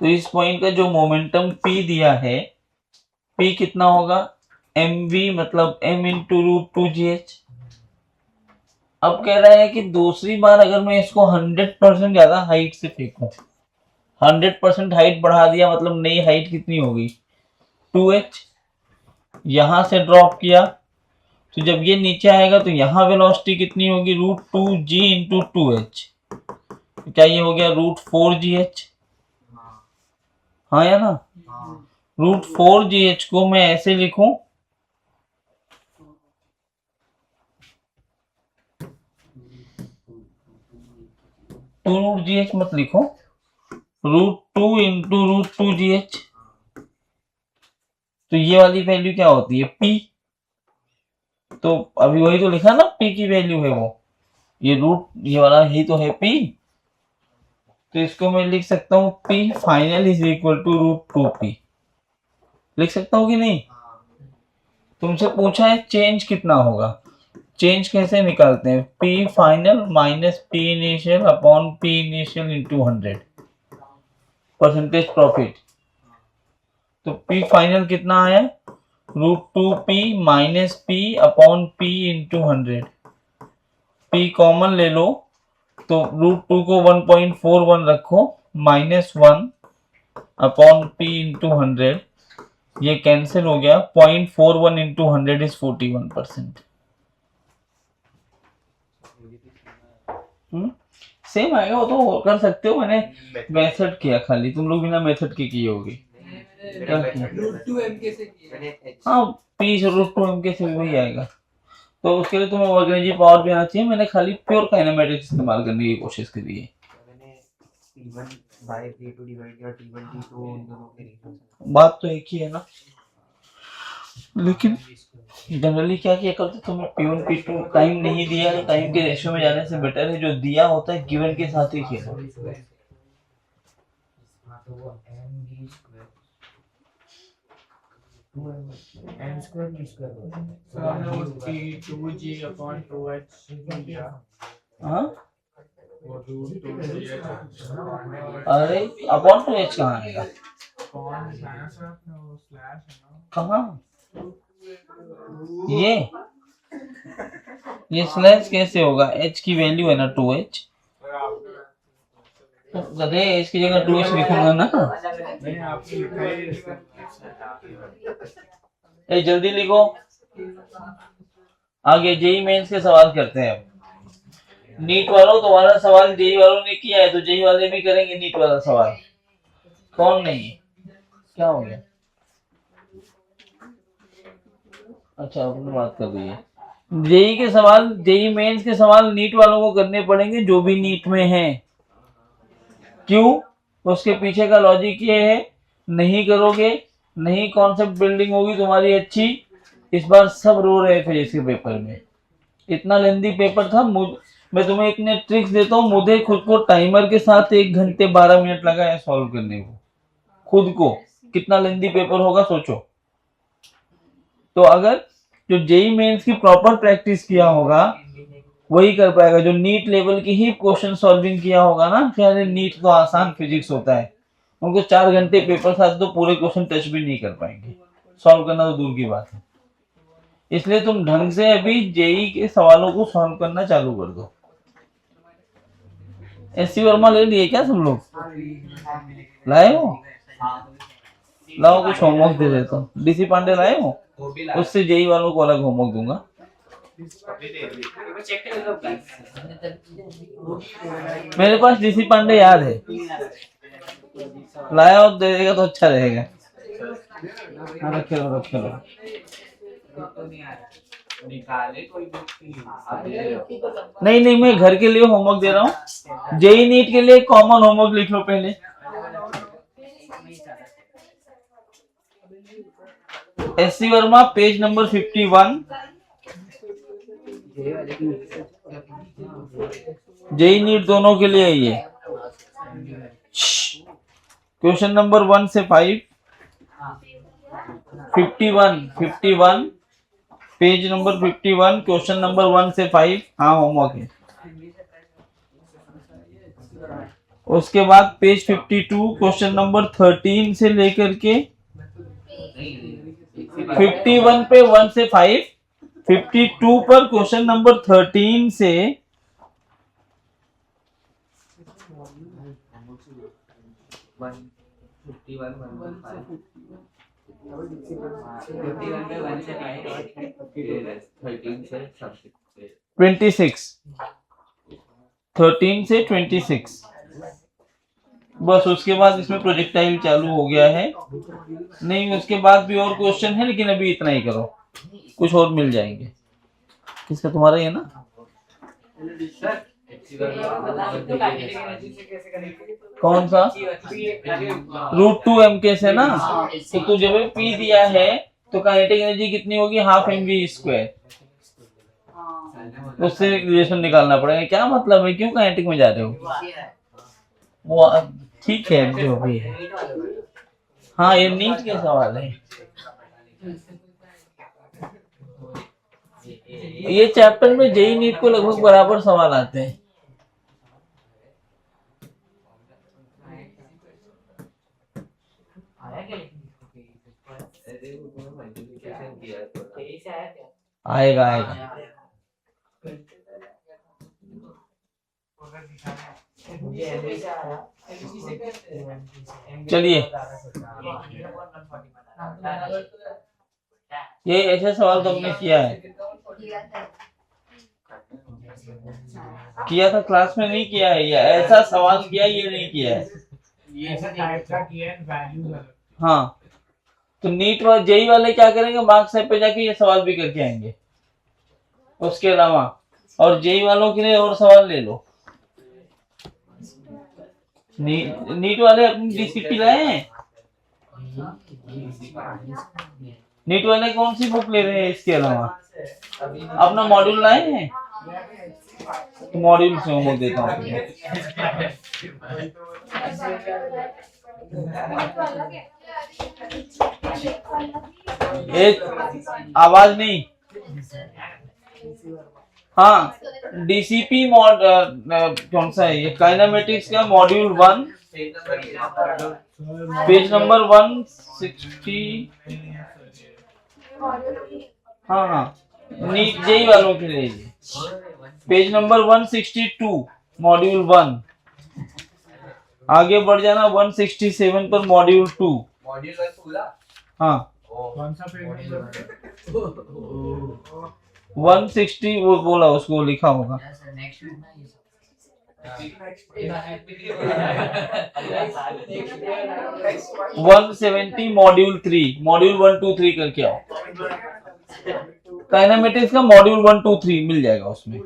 A: तो इस पॉइंट का जो मोमेंटम p दिया है, p कितना होगा, mv मतलब m इंटू √2gh। अब कह रहा है कि दूसरी बार अगर मैं इसको 100% ज्यादा हाइट से फेंकूं, 100% हाइट बढ़ा दिया, मतलब नई हाइट कितनी होगी, 2h। यहां से ड्रॉप किया, तो जब ये नीचे आएगा तो यहाँ वेलोसिटी कितनी होगी, √2g इंटू 2h। क्या ये हो गया √4gh? हाँ या ना? √4gh को मैं ऐसे लिखूं, √gh मत लिखो, √2 इंटू √2gh। तो ये वाली वैल्यू क्या होती है, p। तो अभी वही तो लिखा ना, p की वैल्यू है वो, ये वाला ही तो है p। तो इसको मैं लिख सकता हूँ p final is equal to √2p। लिख सकता हूँ कि नहीं? तुमसे पूछा है चेंज कितना होगा, चेंज कैसे निकालते हैं, p final minus p initial upon p initial into 100 percentage profit. तो p फाइनल कितना आया, √2p minus p upon p into 100। p common ले लो, तो √2 को 1.41 रखो, -1 अपॉन p इंटू 100, ये कैंसिल हो गया, 0.41 इंटू 100 इज 41%। सेम आएगा वो, तो कर सकते हो, मैंने मेथड किया खाली, तुम लोग बिना मेथड के किए होगे। क्या किया?
B: √2mk से किया।
A: हाँ, p √2mk से भी वही आएगा। तो उसके लिए तुम्हें वर्गेनिजी पावर भी आना चाहिए, मैंने खाली प्योर काइनेमेटिक्स इस्तेमाल करने की कोशिश करी है।
F: मैंने T1 बाय T2 डिवाइड किया, T1 T2 उन दोनों के रेशियो से।
A: बात तो एक ही है ना, लेकिन जनरली क्या किया करते, तुम्हें P1 P2 टाइम नहीं दिया तो टाइम के रेशियो में जाने से बेटर है जो दिया होता है गिवन के साथ ही खेलो।
F: हाँ तो वो md square 2m square b square होता है।
E: So हमने T2g upon 2h किया,
A: हाँ,
E: वो √2gh
A: अरे अपॉन टू एच कहाँ आएगा,
E: upon स्लैश है अपने, वो स्लैश है ना।
A: कहाँ ये स्लैश कैसे होगा, h की वैल्यू है ना 2h,
E: और आपने
A: तो गधे h की जगह 2h लिखूंगा ना।
E: नहीं, आपने लिखा ही इसको।
A: ए जल्दी लिखो, आगे जेई मेंस के सवाल करते हैं। अब नीट वालों, तुम्हारा सवाल जेई वालों ने किया है तो जेई वाले भी करेंगे नीट वाला सवाल। कौन नहीं, क्या हो गया? अच्छा, अपनी बात कर रही है। जेई के सवाल, जेई मेंस के सवाल नीट वालों को करने पड़ेंगे जो भी नीट में हैं। क्यों? उसके पीछे का लॉजिक ये है, नहीं करोगे, नहीं कॉन्सेप्ट बिल्डिंग होगी तुम्हारी अच्छी। इस बार सब रो रहे थे इसके पेपर में, इतना लेंदी पेपर था। मैं तुम्हें इतने ट्रिक्स देता हूँ, मुझे खुद को टाइमर के साथ 1 घंटे 12 मिनट लगा है सॉल्व करने को। खुद को कितना लेंदी पेपर होगा सोचो। तो अगर जो जेई मेंस की प्रॉपर प्रैक्टिस किया होगा वही कर पाएगा, जो नीट लेवल की ही क्वेश्चन सॉल्विंग किया होगा ना, क्या नीट तो आसान फिजिक्स होता है, उनको 4 घंटे पेपर साथ तो पूरे क्वेश्चन टच भी नहीं कर पाएंगे, सॉल्व करना तो दूर की बात है। इसलिए तुम ढंग से अभी जेई के सवालों को सॉल्व करना चालू कर दो। एससी वर्मा ले लिए क्या सब लोग, लाए हो? लाओ कुछ होमवर्क दे देता हूँ। डीसी पांडे लाए हो? उससे जेई वालों को अलग होमवर्क दूंगा। मेरे पास डीसी पांडे याद है, लाया और दे देगा तो अच्छा रहेगा। हाँ, रखे लो रखे लो। नहीं नहीं, मैं घर के लिए होमवर्क दे रहा हूँ, जेई नीट के लिए कॉमन होमवर्क लिख लो पहले। SC Verma page number 51, JEE NEET दोनों के लिए ये क्वेश्चन नंबर 1 से 5, 51 पेज नंबर 51 क्वेश्चन नंबर 1 से 5। हाँ, होमवर्क है। उसके बाद पेज 52 क्वेश्चन नंबर 13 से लेकर के 51 पे 1 से 5, 52 पर क्वेश्चन नंबर 13 से
F: 151
C: 51 में 1 से 9 और
F: 13 से something.
A: 26, 13 से 26। बस उसके बाद इसमें प्रोजेक्टाइल चालू हो गया है। नहीं, उसके बाद भी और क्वेश्चन है, लेकिन अभी इतना ही करो, कुछ और मिल जाएंगे। किसका, तुम्हारा ही है ना? कौन सा? √2m से ना, तो तू जब P दिया है तो काइनेटिक एनर्जी कितनी होगी? ½ mv²। उससे रिलेशन निकालना पड़ेगा। क्या मतलब है, क्यों काइनेटिक में जा रहे हो? वो ठीक है जो भी है। हाँ, ये नीट के सवाल है। ये चैप्टर में जेई नीट को लगभग बराबर सवाल आते हैं। आएगा आएगा। चलिए, ये ऐसे सवाल तो हमने किया है। किया था क्लास में, नहीं किया है। ये ऐसा सवाल किया, ये नहीं किया है।
E: ये ऐसा टाइप का किया है, वैल्यूज अलग।
A: हाँ, तो नीट वाले जेई वाले क्या करेंगे, मार्क्स पे जाके ये सवाल भी करके आएंगे। उसके अलावा और जेई वालों के लिए और सवाल ले लो। नीट वाले अपनी डीसीपी लाए हैं? नीट वाले कौन सी बुक ले रहे हैं? इसके अलावा अपना मॉड्यूल लाए हैं? तो मॉड्यूल से मैं देता हूँ। एक आवाज नहीं। हाँ, डीसीपी कौन सा है ये? काइनेमेटिक्स का मॉड्यूल 1, पेज नंबर 160। हाँ हाँ, नीट जेई वालों के लिए पेज नंबर 162, मॉड्यूल 1। आगे बढ़ जाना 167 पर, मॉड्यूल 2।
F: मॉड्यूल 1 पूरा?
A: हाँ,
E: कौन सा पेज?
A: 160 वो बोला, उसको लिखा होगा। 170 मॉड्यूल 3, मॉड्यूल 1 2 3 करके आओ। काइनेमेटिक्स का मॉड्यूल 1 2 3 मिल जाएगा उसमें।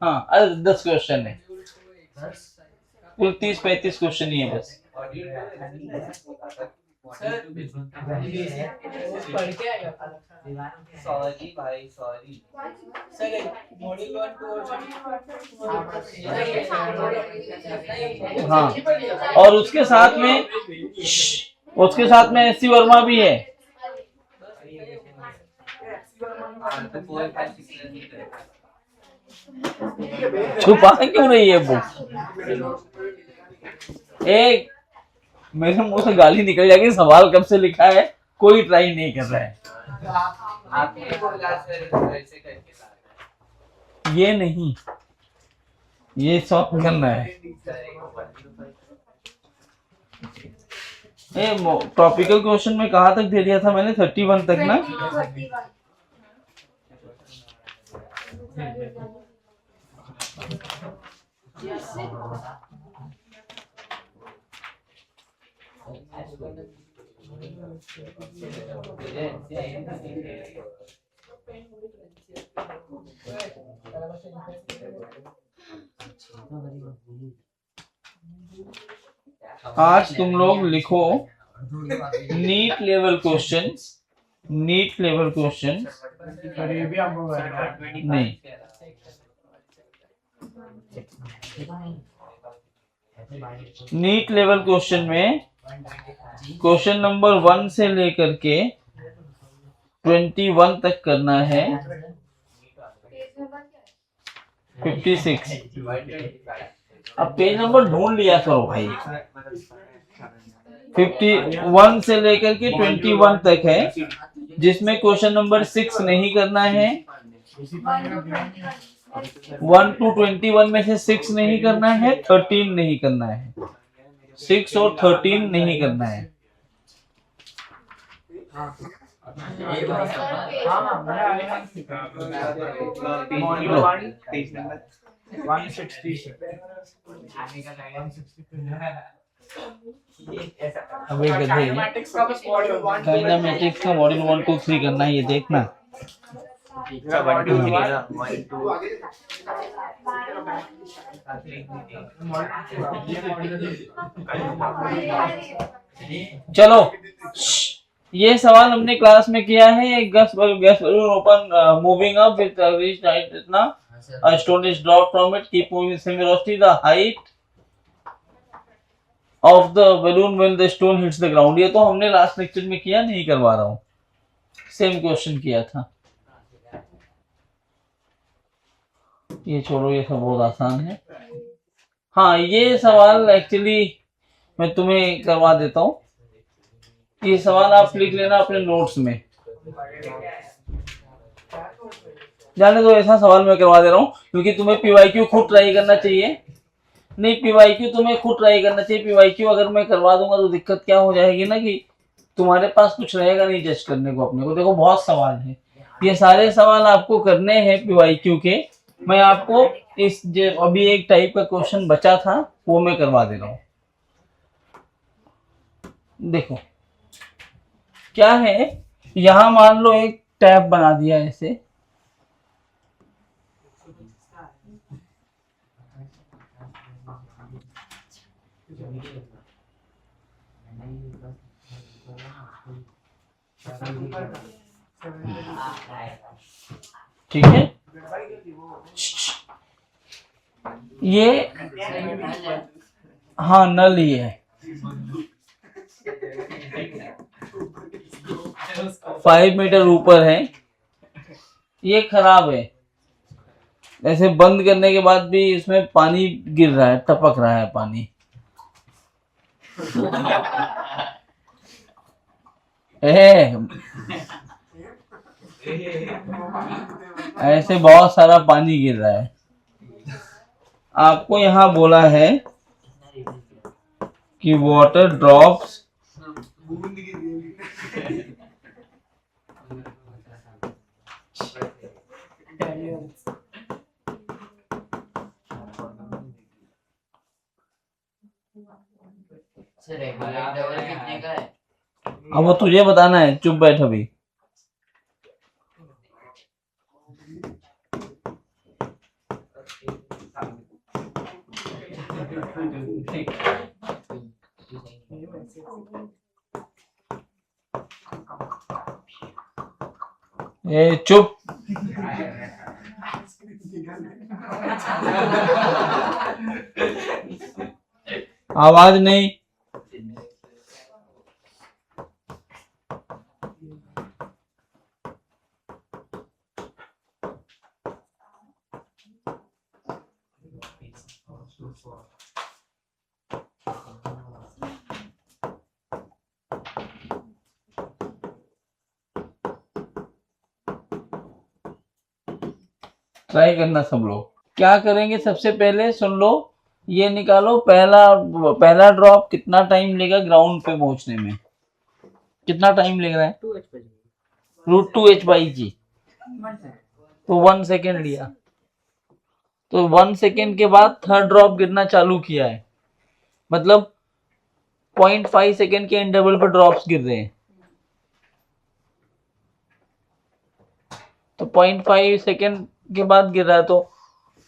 A: हाँ, 10 क्वेश्चन है, कुल 30-35 क्वेश्चन ही है बस।
F: सॉरी भाई, सॉरी।
A: हाँ, और उसके साथ में एससी वर्मा भी है। छुपा क्यों रही है बुक? एक मेरे मुंह से गाली निकल जाएगी, सवाल कब से लिखा है, कोई ट्राई नहीं कर रहा है।
F: आपने बोला ऐसे करके
A: ये नहीं, ये सॉल्व करना है। टॉपिकल क्वेश्चन में कहाँ तक दे दिया था मैंने? 31 तक ना? आज तुम लोग लिखो NEET level questions, NEET level questions.
E: Sir ये भी हमको करना है।
A: नहीं, नीट लेवल क्वेश्चन में क्वेश्चन नंबर 1 से लेकर के 21 तक करना है। 56। अब पेज नंबर ढूंढ लिया करो भाई। 51 से लेकर के 21 तक है, जिसमें क्वेश्चन नंबर 6 नहीं करना है। 1 to 21 में से 6 नहीं करना है, 13 नहीं करना है। 6 और 13 नहीं करना है।
F: पेज नंबर
E: 160
A: अबे गधे,
B: काइनेमैटिक्स का बस मॉड्यूल 1
A: काइनेमेटिक्स का मॉड्यूल 1 2 3 करना है, ये देखना। चलो, ये सवाल हमने क्लास में किया है। Gas balloon open, moving up with reach height इतना, a stone is dropped from it, keep moving same velocity, the height of the balloon when the stone hits the ground। ये तो हमने लास्ट लेक्चर में किया, नहीं करवा रहा हूँ, सेम क्वेश्चन किया था। ये छोड़ो, ये सब बहुत आसान है। हाँ, ये सवाल एक्चुअली मैं तुम्हें करवा देता हूँ। ये सवाल आप लिख लेना अपने नोट्स में। जाने दो, ऐसा सवाल मैं करवा दे रहा हूँ क्योंकि तुम्हें पीवाईक्यू खुद ट्राई करना चाहिए। नहीं, पीवाईक्यू तुम्हें खुद ट्राई करना चाहिए। पीवाईक्यू अगर मैं करवा दूंगा तो दिक्कत क्या हो जाएगी ना, कि तुम्हारे पास कुछ रहेगा नहीं जज करने को अपने को। देखो, बहुत सवाल है, ये सारे सवाल आपको करने हैं पीवाईक्यू के। मैं आपको इस जो अभी एक टाइप का क्वेश्चन बचा था वो मैं करवा दे रहा हूँ। देखो क्या है, यहां मान लो एक टैप बना दिया ऐसे, ठीक है। ये हाँ नल ही है, 5 मीटर ऊपर है। ये खराब है, ऐसे बंद करने के बाद भी इसमें पानी गिर रहा है, टपक रहा है पानी। ऐसे बहुत सारा पानी गिर रहा है। आपको यहाँ बोला है कि वाटर ड्रॉप्स
C: कितने का है?
A: अब वो तुझे बताना है, चुप बैठ अभी। ए चुप, आवाज नहीं। ट्राई करना सब लोग। क्या करेंगे, सबसे पहले सुन लो, ये निकालो पहला ड्रॉप कितना टाइम लेगा ग्राउंड पे पहुंचने में, कितना टाइम लग रहा है? √2h/g, तो 1 सेकेंड लिया। तो 1 सेकेंड के बाद थर्ड ड्रॉप गिरना चालू किया है, मतलब 0.5 सेकेंड के इंटरवल पर ड्रॉप्स गिर रहे हैं। तो 0.5 सेकेंड के बाद गिर रहा है, तो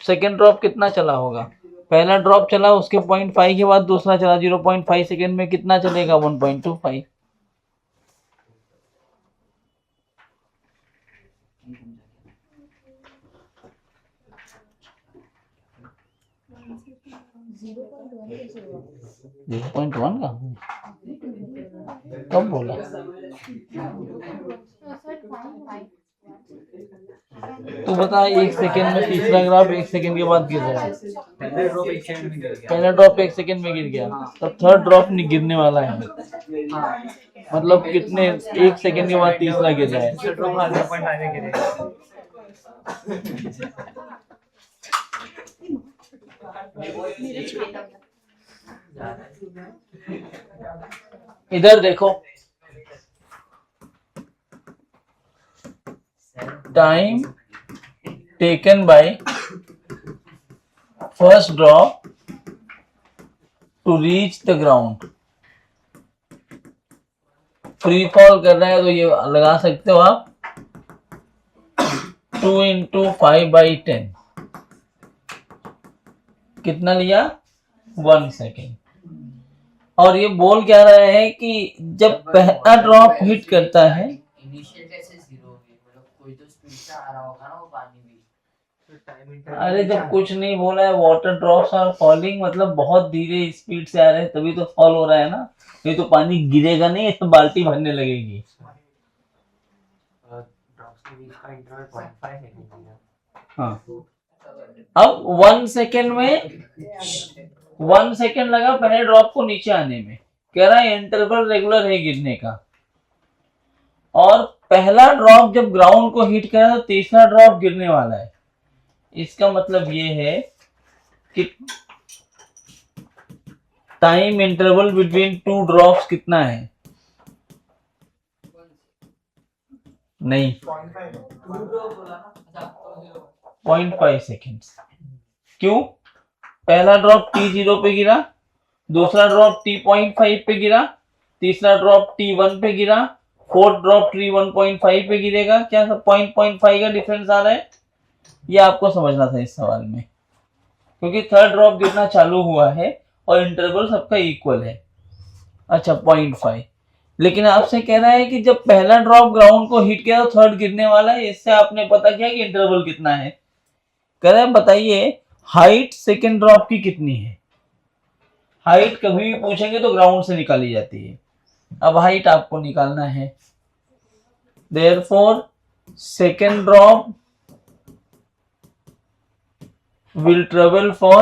A: सेकेंड ड्रॉप कितना चला होगा? पहला ड्रॉप चला, उसके 0.5 के बाद दूसरा चला, 0.5 सेकेंड में कितना चलेगा? 1.25। .1 का कब बोला? तो बता, 1 सेकेंड में तीसरा ग्राफ 1 सेकेंड के बाद गिर रहा है। पहला ड्रॉप 1 सेकेंड में गिर गया, तब थर्ड ड्रॉप नहीं गिरने वाला है। मतलब कितने, 1 सेकेंड के बाद तीसरा गिर रहा है। इधर देखो, time taken by first drop to reach the ground. Free fall कर रहा है तो ये लगा सकते हो आप 2 into 5/10 कितना लिया 1 सेकेंड। और ये बोल क्या रहा है कि जब पहला ड्रॉप हिट करता है,
C: इनिशियल कैसे जीरो होगी, मतलब कोई तो स्पीड से आ रहा होगा ना वो पानी भी।
A: अरे जब कुछ नहीं बोला है वाटर ड्रॉप्स आर फॉलिंग, मतलब बहुत धीरे स्पीड से आ रहे हैं तभी तो फॉल हो रहा है ना। ये तो पानी गिरेगा नहीं, तो बाल्टी भरने लगेगी।
F: ड्रॉप्स के बीच का इंटरवल 0.5 सेकंड है।
A: हाँ, अब 1 सेकेंड में 1 सेकेंड लगा पहले ड्रॉप को नीचे आने में। कह रहा है इंटरवल रेगुलर है गिरने का, और पहला ड्रॉप जब ग्राउंड को हिट करा तो तीसरा ड्रॉप गिरने वाला है। इसका मतलब ये है कि टाइम इंटरवल बिटवीन 2 ड्रॉप्स कितना है? नहीं, 0.5 सेकेंड्स। क्यों? पहला ड्रॉप t0 पे गिरा, दूसरा ड्रॉप t.5 पे गिरा, तीसरा ड्रॉप t1 पे गिरा, फोर्थ ड्रॉप t1.5 पे गिरेगा। क्या सब 0.5 का डिफरेंस आ रहा है? ये आपको समझना था इस सवाल में, क्योंकि थर्ड ड्रॉप गिरना चालू हुआ है और इंटरवल सबका इक्वल है। अच्छा 0.5, लेकिन आपसे कह रहा है कि जब पहला ड्रॉप ग्राउंड को हिट किया तो थर्ड गिरने वाला है। इससे आपने पता किया कि इंटरवल कितना है। कह रहा है बताइए हाइट सेकेंड ड्रॉप की कितनी है। हाइट कभी भी पूछेंगे तो ग्राउंड से निकाली जाती है। अब हाइट आपको निकालना है। Therefore second drop will travel for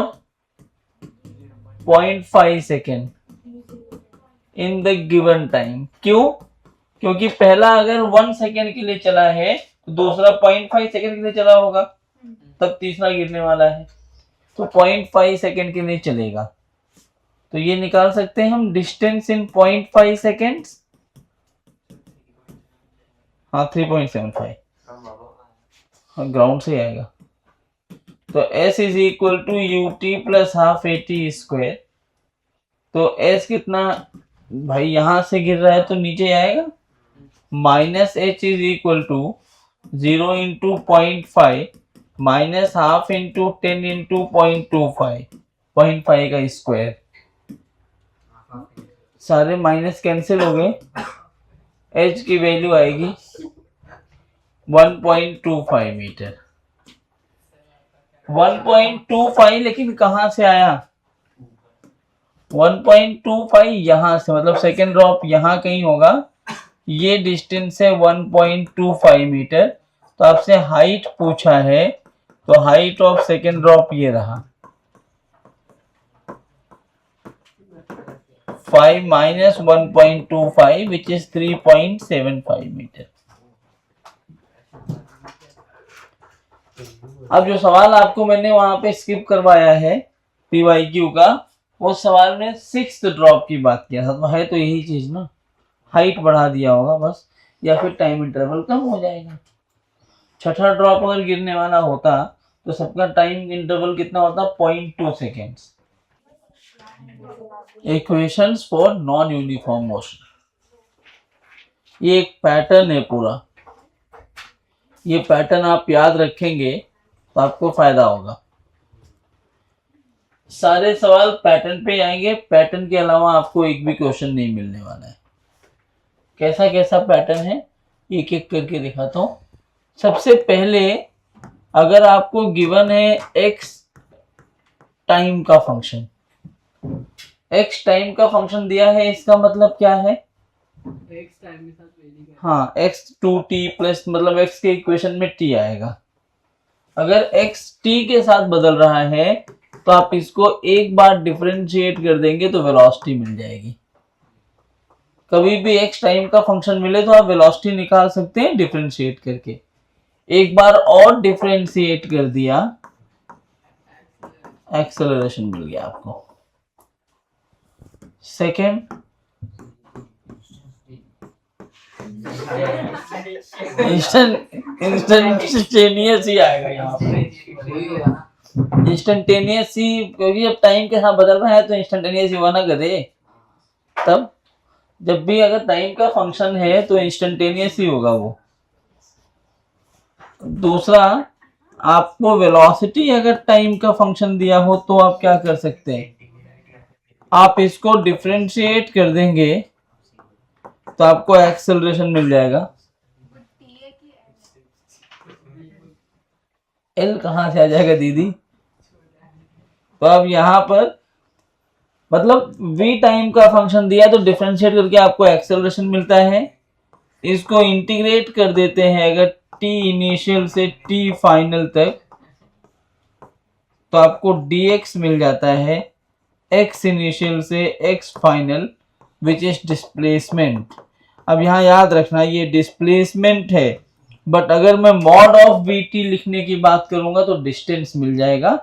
A: 0.5 second in the given time। क्यों? क्योंकि पहला अगर 1 सेकेंड के लिए चला है तो दूसरा 0.5 सेकेंड के लिए चला होगा, तब तीसरा गिरने वाला है, तो 0.5 सेकेंड के लिए चलेगा। तो ये निकाल सकते हैं हम डिस्टेंस इन 0.5 सेकेंड्स। हाँ 3.75, हाँ ग्राउंड से आएगा। तो s is equal to ut plus half at square. तो s कितना भाई, यहां से गिर रहा है तो नीचे आएगा, minus h is equal to 0 into 0.5 minus half into 10 into 0.25, 0.5 का स्क्वायर। सारे माइनस कैंसिल हो गए, h की वैल्यू आएगी 1.25 मीटर। 1.25, लेकिन कहां से आया? 1.25 यहां से, मतलब सेकेंड ड्रॉप यहां कहीं होगा। ये डिस्टेंस है 1.25 मीटर। तो आपसे हाइट पूछा है, तो हाइट ऑफ सेकेंड ड्रॉप ये रहा 5 माइनस 1.25 विच इज 3.75 मीटर। अब जो सवाल आपको मैंने वहां पे स्किप करवाया है PYQ का, वो सवाल में 6th ड्रॉप की बात किया था। तो है तो यही चीज ना, हाइट बढ़ा दिया होगा बस, या फिर टाइम इंटरवल कम हो जाएगा। छठा ड्रॉप अगर गिरने वाला होता तो सबका टाइम इंटरवल कितना होता? 0.2 seconds. Equations for non uniform motion, ये एक पैटर्न है पूरा। ये पैटर्न आप याद रखेंगे तो आपको फायदा होगा। सारे सवाल पैटर्न पे आएंगे, पैटर्न के अलावा आपको एक भी क्वेश्चन नहीं मिलने वाला है। कैसा कैसा पैटर्न है एक एक करके दिखाता हूं। सबसे पहले अगर आपको गिवन है x टाइम का फंक्शन, x टाइम का फंक्शन दिया है, इसका मतलब क्या है?
B: x टाइम के साथ वैल्यू क्या है?
A: हाँ x 2t प्लस, मतलब x के इक्वेशन में t आएगा। अगर x t के साथ बदल रहा है तो आप इसको एक बार डिफरेंशिएट कर देंगे तो वेलोसिटी मिल जाएगी। कभी भी x टाइम का फंक्शन मिले तो आप वेलोसिटी निकाल सकते हैं डिफरेंशिएट करके। एक बार और डिफरेंशिएट कर दिया, एक्सेलरेशन मिल गया आपको। सेकेंड, इंस्टेंटेनियस ही आएगा यहाँ पे, इंस्टेंटेनियस ही, क्योंकि जब टाइम के साथ बदल रहा है तो इंस्टेंटेनियस ही हुआ ना गधे। तब जब भी अगर टाइम का फंक्शन है तो इंस्टेंटेनियस ही होगा वो। दूसरा, आपको वेलोसिटी अगर टाइम का फंक्शन दिया हो तो आप क्या कर सकते हैं, आप इसको डिफरेंशिएट कर देंगे तो आपको एक्सेलरेशन मिल जाएगा। एल कहाँ से आ जाएगा दीदी? तो अब यहाँ पर मतलब v टाइम का फंक्शन दिया तो डिफरेंशिएट करके आपको एक्सेलरेशन मिलता है। इसको इंटीग्रेट कर देते हैं अगर t इनिशियल से t फाइनल तक, तो आपको dx मिल जाता है x इनिशियल से x final, which is displacement. अब यहाँ याद रखना ये डिस्प्लेसमेंट है, बट अगर मैं मॉड ऑफ vt लिखने की बात करूंगा तो डिस्टेंस मिल जाएगा।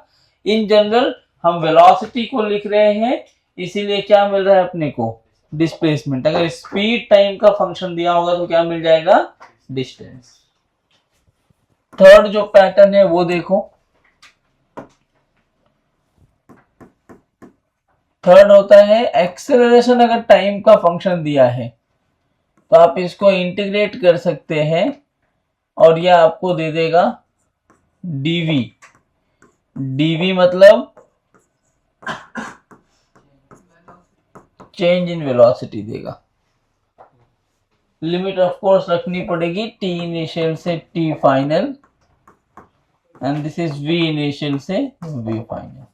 A: इन जनरल हम वेलोसिटी को लिख रहे हैं, इसीलिए क्या मिल रहा है अपने को, डिस्प्लेसमेंट। अगर स्पीड टाइम का फंक्शन दिया होगा तो क्या मिल जाएगा, डिस्टेंस। थर्ड जो पैटर्न है वो देखो, थर्ड होता है एक्सेलरेशन अगर टाइम का फंक्शन दिया है तो आप इसको इंटीग्रेट कर सकते हैं और यह आपको दे देगा dv। dv मतलब चेंज इन वेलोसिटी देगा। लिमिट ऑफ कोर्स रखनी पड़ेगी t इनिशियल से t final and this is v initial से v फाइनल।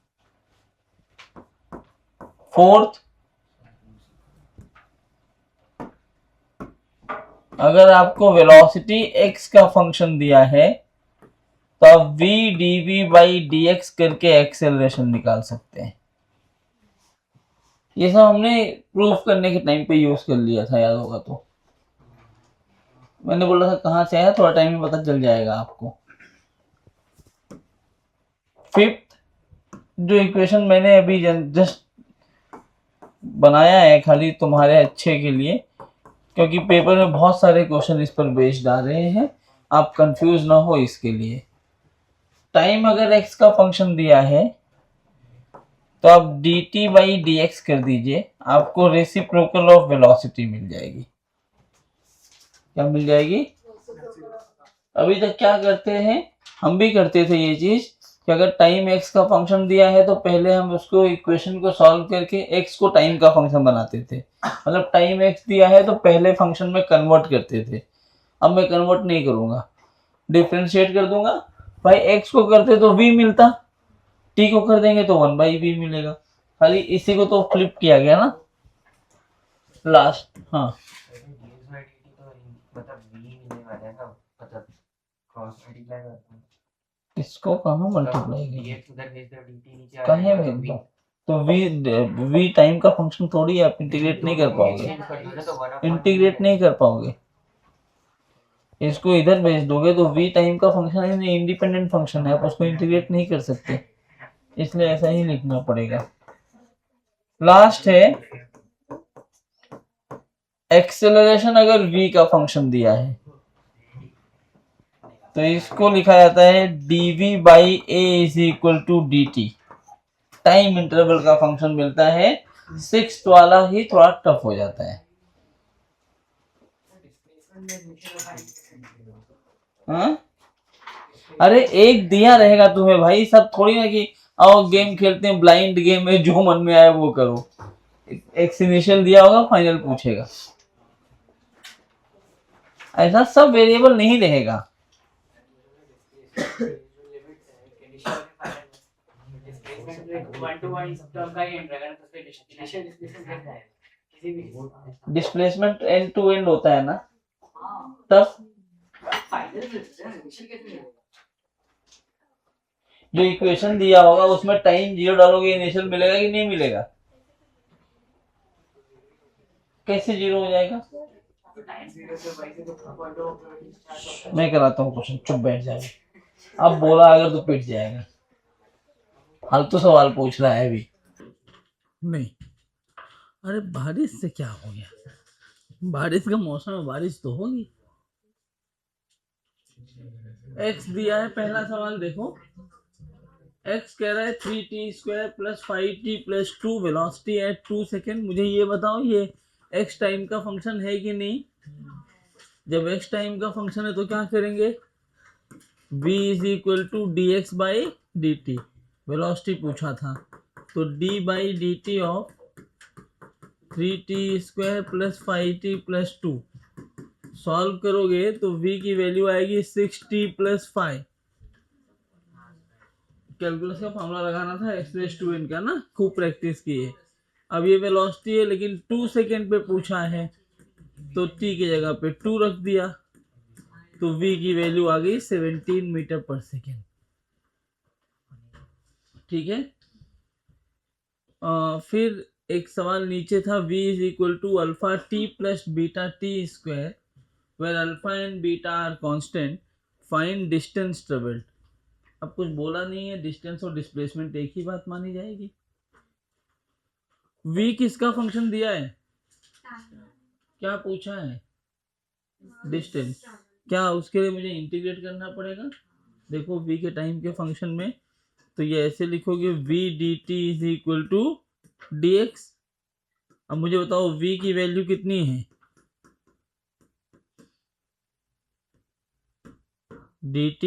A: फोर्थ, अगर आपको वेलोसिटी x का फंक्शन दिया है तो आप v dv बाई dx करके एक्सेलरेशन निकाल सकते हैं। ये सब हमने प्रूफ करने के टाइम पे यूज कर लिया था, याद होगा तो। मैंने बोला था कहाँ से आया, थोड़ा टाइम में पता चल जाएगा आपको। फिफ्थ जो इक्वेशन मैंने अभी जस्ट बनाया है खाली तुम्हारे अच्छे के लिए, क्योंकि पेपर में बहुत सारे क्वेश्चन इस पर बेस्ड आ रहे हैं, आप कंफ्यूज ना हो इसके लिए। टाइम अगर x का फंक्शन दिया है तो आप dt बाई dx कर दीजिए, आपको रेसिप्रोकल ऑफ वेलोसिटी मिल जाएगी। क्या मिल जाएगी? अभी तक क्या करते हैं, हम भी करते थे ये चीज कि अगर टाइम x का फंक्शन दिया है तो पहले हम उसको इक्वेशन को सॉल्व करके x को टाइम का फंक्शन बनाते थे। मतलब टाइम x दिया है तो पहले फंक्शन में कन्वर्ट करते थे। अब मैं कन्वर्ट नहीं करूंगा, डिफरेंशिएट कर दूंगा। भाई x को करते तो v मिलता, t को कर देंगे तो 1/v मिलेगा। खाली इसी को तो फ्लिप किया गया ना लास्ट। हाँ
F: मतलब v मिलने वाला है ना, मतलब क्रॉस मल्टीप्लाई करता हूं,
A: इसको कहाँ मल्टीप्लाई
F: dx उधर भेज दो, dt नीचे आ
A: कहीं
F: जाएगा
A: भेज
F: v
A: दो तो v टाइम का फंक्शन थोड़ी है, आप इंटीग्रेट नहीं कर पाओगे, इंटीग्रेट नहीं कर पाओगे। इसको इधर भेज दोगे तो v टाइम का फंक्शन है, इंडिपेंडेंट फंक्शन है, आप उसको इंटीग्रेट नहीं कर सकते, इसलिए ऐसा ही लिखना पड़ेगा। लास्ट है एक्सेलरेशन अगर v का फंक्शन दिया है तो इसको लिखा जाता है dv by a is equal to dt। Time interval का फंक्शन मिलता है, सिक्स्थ वाला ही थोड़ा टफ हो जाता है। हाँ? अरे एक दिया रहेगा तुम्हें भाई, सब थोड़ी ना कि आओ गेम खेलते हैं, ब्लाइंड गेम में जो मन में आए वो करो। एक इनिशियल दिया होगा, फाइनल पूछेगा, ऐसा सब वेरिएबल नहीं रहेगा। डिस्प्लेसमेंट एंड टू एंड होता है ना, तब जो इक्वेशन दिया होगा उसमें टाइम 0 डालोगे, इनिशियल मिलेगा कि नहीं मिलेगा? कैसे 0 हो जाएगा? मैं कराता हूँ क्वेश्चन, चुप बैठ जाएगा। अब बोला अगर तो पिट जाएगा। फालतू सवाल पूछ रहा है अभी नहीं। अरे बारिश से क्या हो गया, बारिश का मौसम है, बारिश तो होगी। x दिया है, पहला सवाल देखो, x कह रहा है 3t² plus 5t plus 2, velocity at 2 second. मुझे ये बताओ ये x टाइम का फंक्शन है कि नहीं? जब x टाइम का फंक्शन है तो क्या करेंगे, v is equal to D X by D T, velocity पूछा था, तो d by D T of 3t² plus 5t plus 2, solve करोगे तो v की वैल्यू आएगी 6t प्लस 5। कैलकुलस का फॉर्मूला लगाना था x⁻n का ना, खूब प्रैक्टिस की है। अब ये वेलोसिटी है लेकिन 2 सेकेंड पे पूछा है, तो t की जगह पे 2 रख दिया, तो v की वैल्यू आ गई 17 मीटर पर सेकेंड। ठीक है। फिर एक सवाल नीचे था, v is equal to alpha T plus beta T square where alpha and beta are constant, find distance travelled. अब कुछ बोला नहीं है, डिस्टेंस और डिस्प्लेसमेंट एक ही बात मानी जाएगी। v किसका फंक्शन दिया है, क्या पूछा है, डिस्टेंस। क्या उसके लिए मुझे इंटीग्रेट करना पड़ेगा? देखो v के टाइम के फंक्शन में तो ये ऐसे लिखोगे v dt is equal to dx। अब मुझे बताओ v की वैल्यू कितनी है, dt।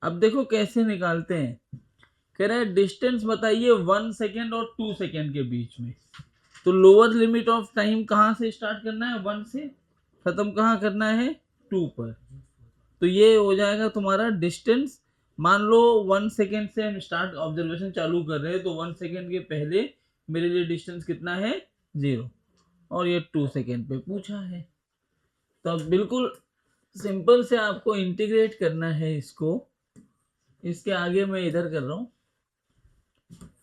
A: अब देखो कैसे निकालते हैं, कह रहा है डिस्टेंस बताइए 1 सेकेंड और 2 सेकेंड के बीच में, तो लोअर लिमिट ऑफ टाइम कहाँ से स्टार्ट करना है, 1 से, खत्म कहाँ करना है, 2 पर। तो ये हो जाएगा तुम्हारा डिस्टेंस। मान लो 1 सेकेंड से हम स्टार्ट ऑब्जर्वेशन चालू कर रहे हैं, तो 1 सेकेंड के पहले मेरे लिए डिस्टेंस कितना है, 0, और ये 2 सेकेंड पे पूछा है। तो अब बिल्कुल सिंपल से आपको इंटीग्रेट करना है इसको, इसके आगे मैं इधर कर रहा हूँ,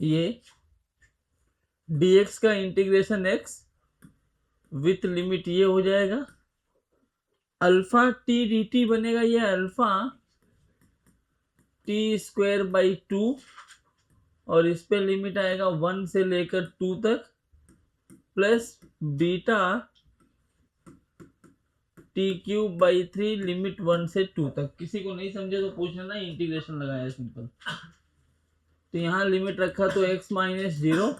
A: ये dx का इंटीग्रेशन x विथ लिमिट ये हो जाएगा, अल्फा टी डी टी बनेगा, ये अल्फा t² बाई 2, और इस पे लिमिट आएगा 1 से लेकर 2 तक, plus beta t³ by 3, limit 1 से 2 तक। किसी को नहीं समझे तो पूछ लेना, इंटीग्रेशन लगाया सिंपल। तो यहाँ लिमिट रखा तो x माइनस 0,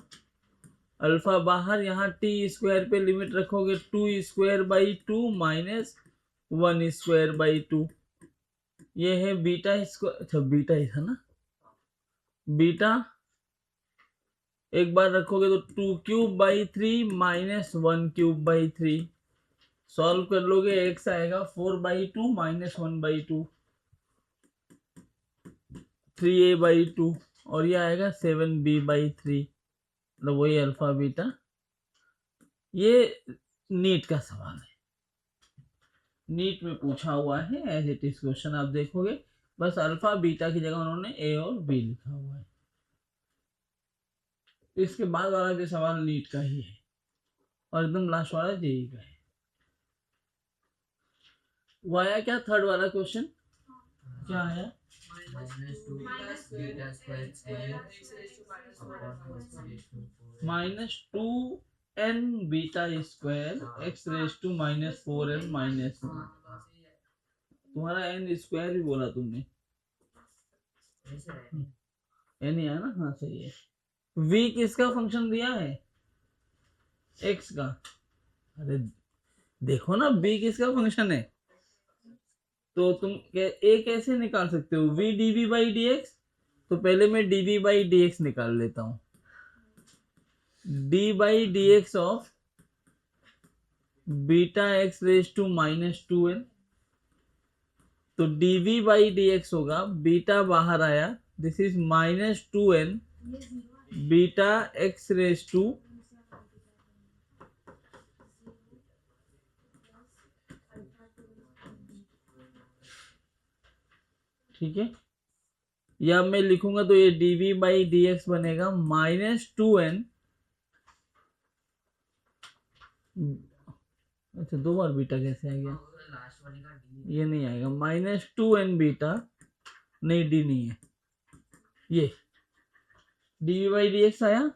A: अल्फा बाहर, यहाँ t² पे लिमिट रखोगे 2² बाई 2 माइनस 1² बाई 2, ये है बीटा स्क्वायर, अच्छा बीटा ही था ना, बीटा एक बार रखोगे तो 2³ बाई 3 माइनस 1³ बाई 3, सॉल्व कर लोगे x आएगा 4 by 2 minus 1 by 2, 3a by 2, और ये आएगा 7b बाई 3, मतलब वही अल्फा बीटा। ये नीट का सवाल है, नीट में पूछा हुआ है, एज इट इज क्वेश्चन आप देखोगे, बस अल्फा बीटा की जगह उन्होंने ए और बी लिखा हुआ है। इसके बाद वाला भी सवाल नीट का ही है, और एकदम लास्ट वाला जेई का है। वो आया क्या, थर्ड वाला क्वेश्चन क्या आया, -2n beta square x⁻⁻4n minus 1। तुम्हारा n स्क्वायर भी बोला तुमने, n ही आया ना, हाँ सही है। v किसका फंक्शन दिया है, x का। अरे देखो ना b किसका फंक्शन है, तो तुम a कैसे निकाल सकते हो, v dv बाई dx। तो पहले मैं dv बाई dx निकाल लेता हूँ, d by dx of beta x⁻⁻2n, तो dv बाई dx होगा, बीटा बाहर आया, this is -2n beta x⁻⁻, ठीक है, या मैं लिखूंगा तो ये dv बाई dx बनेगा -2n, अच्छा 2 बार बीटा कैसे आ गया, ये नहीं आएगा, -2n बीटा, नहीं d नहीं है, ये dv बाई dx आया,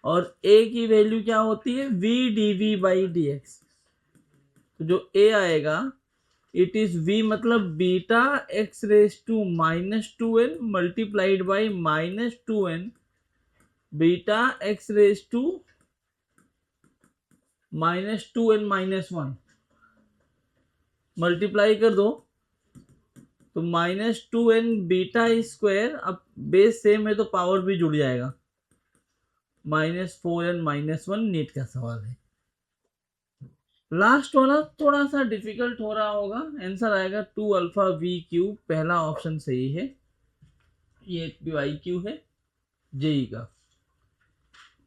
A: और a की वैल्यू क्या होती है, v dv बाई dx, तो जो a आएगा इट इज v मतलब beta x raise to -2n multiplied by -2n beta x raise to -2n-1 multiply कर दो तो -2n बीटा स्क्वायर, अब बेस सेम है तो पावर भी जुड़ जाएगा, -4n-1 नीट का सवाल है। लास्ट वाला थोड़ा सा डिफिकल्ट हो रहा होगा, आंसर आएगा 2α-v³, पहला ऑप्शन सही है, ये PYQ है जेई का।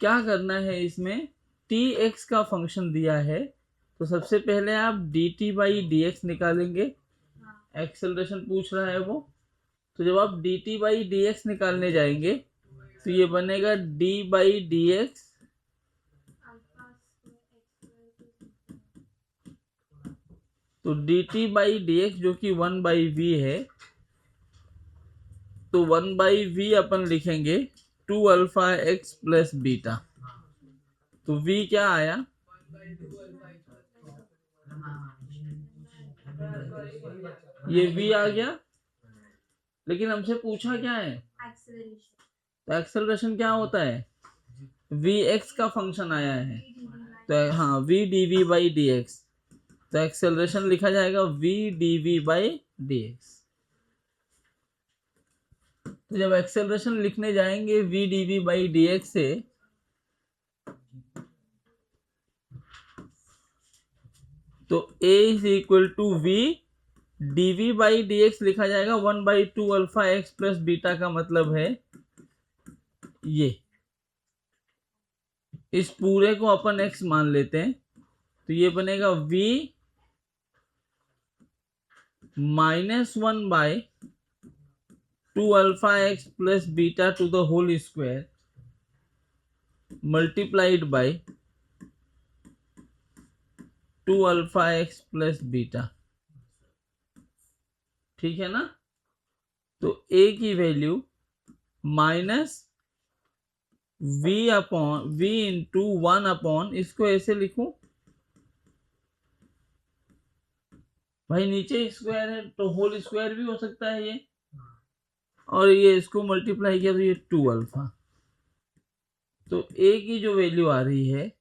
A: क्या करना है इसमें, tx का फंक्शन दिया है तो सबसे पहले आप dt/dx निकालेंगे, एक्सेलरेशन पूछ रहा है वो, तो जब आप dt/dx निकालने जाएंगे तो ये बनेगा d/dx तो dt/dx जो कि 1/v है, तो 1/v अपन लिखेंगे 2αx प्लस बीटा, तो v क्या आया, ये v आ गया, लेकिन हमसे पूछा क्या है, तो एक्सेलरेशन क्या होता है, vx का फंक्शन आया है, तो हाँ v dv/dx, तो एक्सेलरेशन लिखा जाएगा v dv/dx। तो जब एक्सेलरेशन लिखने जाएंगे v dv/dx से, तो a is equal to v dv/dx लिखा जाएगा 1/2αx प्लस बीटा, का मतलब है ये, इस पूरे को अपन x मान लेते हैं, तो ये बनेगा v -1/2αx plus beta to the whole square multiplied by 2αx plus beta, ठीक है ना। तो a की वैल्यू -v इंटू 1 इसको ऐसे लिखूं, भाई नीचे स्क्वायर है तो होल स्क्वायर भी हो सकता है ये, और ये इसको मल्टीप्लाई किया तो ये 2α, तो a की जो वैल्यू आ रही है,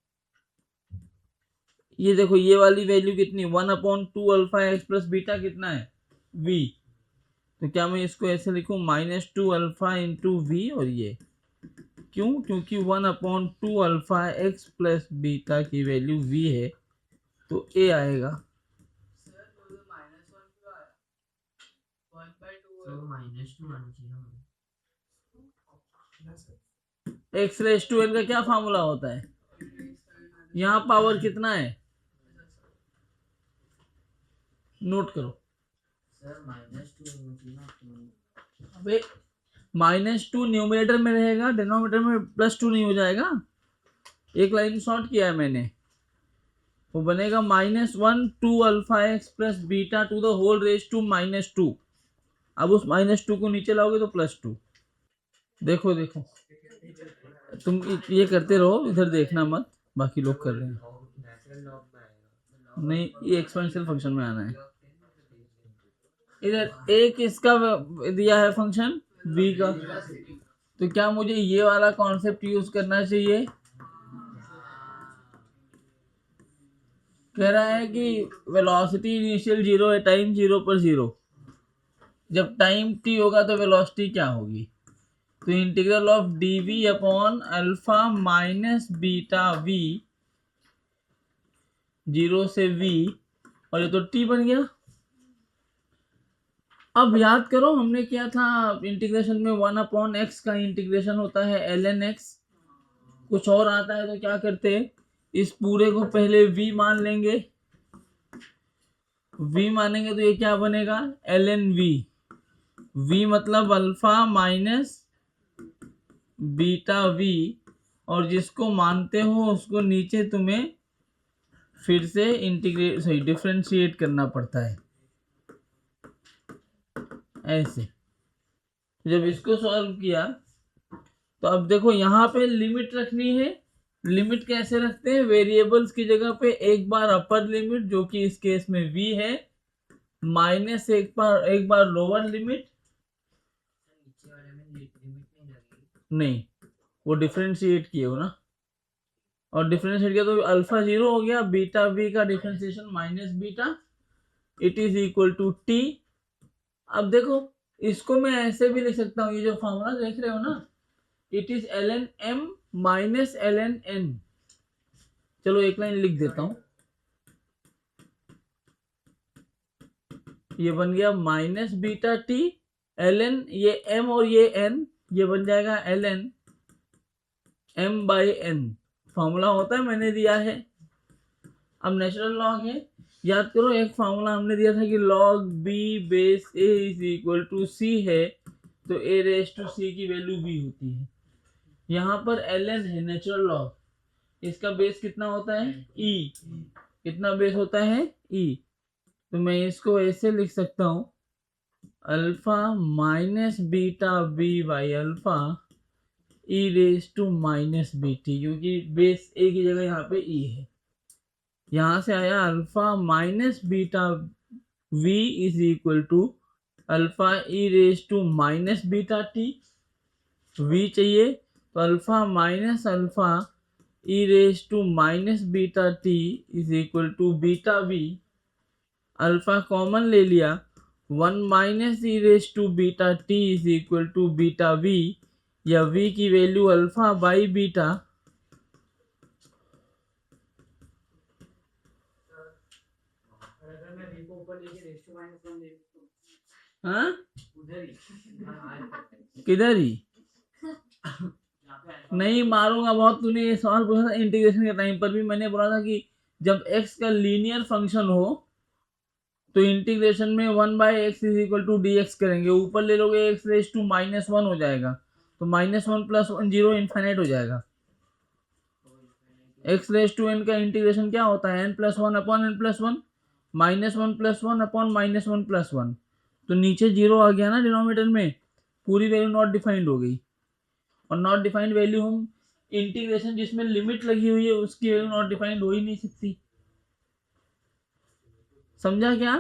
A: ये देखो ये वाली वैल्यू कितनी, 1/2αx प्लस बीटा कितना है v, तो क्या मैं इसको ऐसे लिखूं -2α इंटू v, और ये क्यों, क्योंकि 1/2αx प्लस बीटा की वैल्यू v है, तो a आएगा x रेज टू n का क्या फार्मूला होता है, यहाँ पावर कितना है, नोट करो अबे, -2 न्यूमरेटर में रहेगा, डिनोमिनेटर में +2 नहीं हो जाएगा, एक लाइन शॉर्ट किया है मैंने, वो बनेगा -1/2αx plus beta to the whole raise to -2, अब उस -2 को नीचे लाओगे तो +2, देखो देखो तुम ये करते रहो, इधर देखना मत, बाकी लोग कर रहे हैं, नहीं ये एक्सपोनेंशियल फंक्शन में आना है, इधर एक इसका दिया है फंक्शन v का, तो क्या मुझे ये वाला कॉन्सेप्ट यूज करना चाहिए, कह रहा है कि वेलोसिटी इनिशियल 0 है, टाइम 0 पर 0, जब टाइम t होगा तो वेलोसिटी क्या होगी, तो integral of dv upon alpha minus beta v 0 से v, और ये तो t बन गया। अब याद करो हमने किया था इंटीग्रेशन में 1/x का इंटीग्रेशन होता है ln x, कुछ और आता है तो क्या करते हैं, इस पूरे को पहले v मान लेंगे, v मानेंगे तो ये क्या बनेगा ln v, v मतलब अल्फा माइनस बीटा v, और जिसको मानते हो उसको नीचे तुम्हें फिर से डिफरेंशिएट करना पड़ता है ऐसे। जब इसको सॉल्व किया तो अब देखो यहाँ पे लिमिट रखनी है, लिमिट कैसे रखते हैं, वेरिएबल्स की जगह पे एक बार अपर लिमिट जो कि इस केस में v है माइनस एक बार लोअर लिमिट,
C: नीचे वाले में लिमिट नहीं लगेगी।
A: नहीं वो डिफरेंशिएट किए हो ना, और डिफरेंशिएट किया तो अल्फा 0 हो गया, बीटा वी का differentiation minus beta, it is equal to T. अब देखो इसको मैं ऐसे भी लिख सकता हूँ, ये जो फॉर्मूला देख रहे हो ना, it is ln m minus ln n। चलो एक लाइन लिख देता हूँ, ये बन गया माइनस बीटा टी ln ये m और ये n, ये बन जाएगा ln m by n। Formula होता है मैंने दिया है। अब नेचुरल लॉग है, याद करो एक फॉर्मूला हमने दिया था कि log b base a is equal to c है, तो a रेज टू c की वैल्यू b होती है। यहाँ पर ln है नेचुरल लॉग, इसका बेस कितना होता है e, कितना बेस होता है e, तो मैं इसको ऐसे लिख सकता हूँ alpha minus beta b by alpha e raise to minus B T, क्योंकि बेस a की जगह यहाँ पे e है। यहाँ से आया alpha minus beta v is equal to alpha e raise to minus beta T, v चाहिए तो alpha minus alpha e raise to minus beta T is equal to beta v। Alpha common ले लिया, 1 minus e raise to beta T is equal to beta v, या v की value alpha by beta,
C: अगर मैं v को ऊपर लेके raise to minus 1 ले तो
A: हाँ
C: उधर ही
A: किधर ही
C: यहाँ पे alpha
A: नहीं मारूंगा बहुत। तूने ये सवाल पूछा था इंटीग्रेशन के टाइम पर भी, मैंने बोला था कि जब x का लीनियर फंक्शन हो तो इंटीग्रेशन में 1 by X is equal to D X करेंगे, ऊपर ले लोगे x रेज टू माइनस 1 हो जाएगा, तो माइनस 1 प्लस 1 0 इन्फाइनाइट हो जाएगा। x रेज टू n का इंटीग्रेशन क्या होता है n plus 1 upon n plus 1, minus 1 plus 1 upon minus 1 plus 1, तो नीचे 0 आ गया ना डिनोमिनेटर में, पूरी वैल्यू नॉट डिफाइंड हो गई। और नॉट डिफाइंड वैल्यू हम इंटीग्रेशन जिसमें लिमिट लगी हुई है उसकी वैल्यू नॉट डिफाइंड हो ही नहीं सकती। समझा क्या?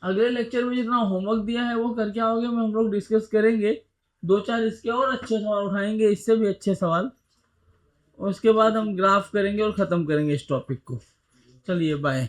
A: अगले लेक्चर में जितना होमवर्क दिया है वो करके आओगे, हम लोग डिस्कस करेंगे, 2-4 इसके और अच्छे सवाल उठाएंगे, इससे भी अच्छे सवाल, उसके बाद हम ग्राफ करेंगे और ख़त्म करेंगे इस टॉपिक को। चलिए बाय।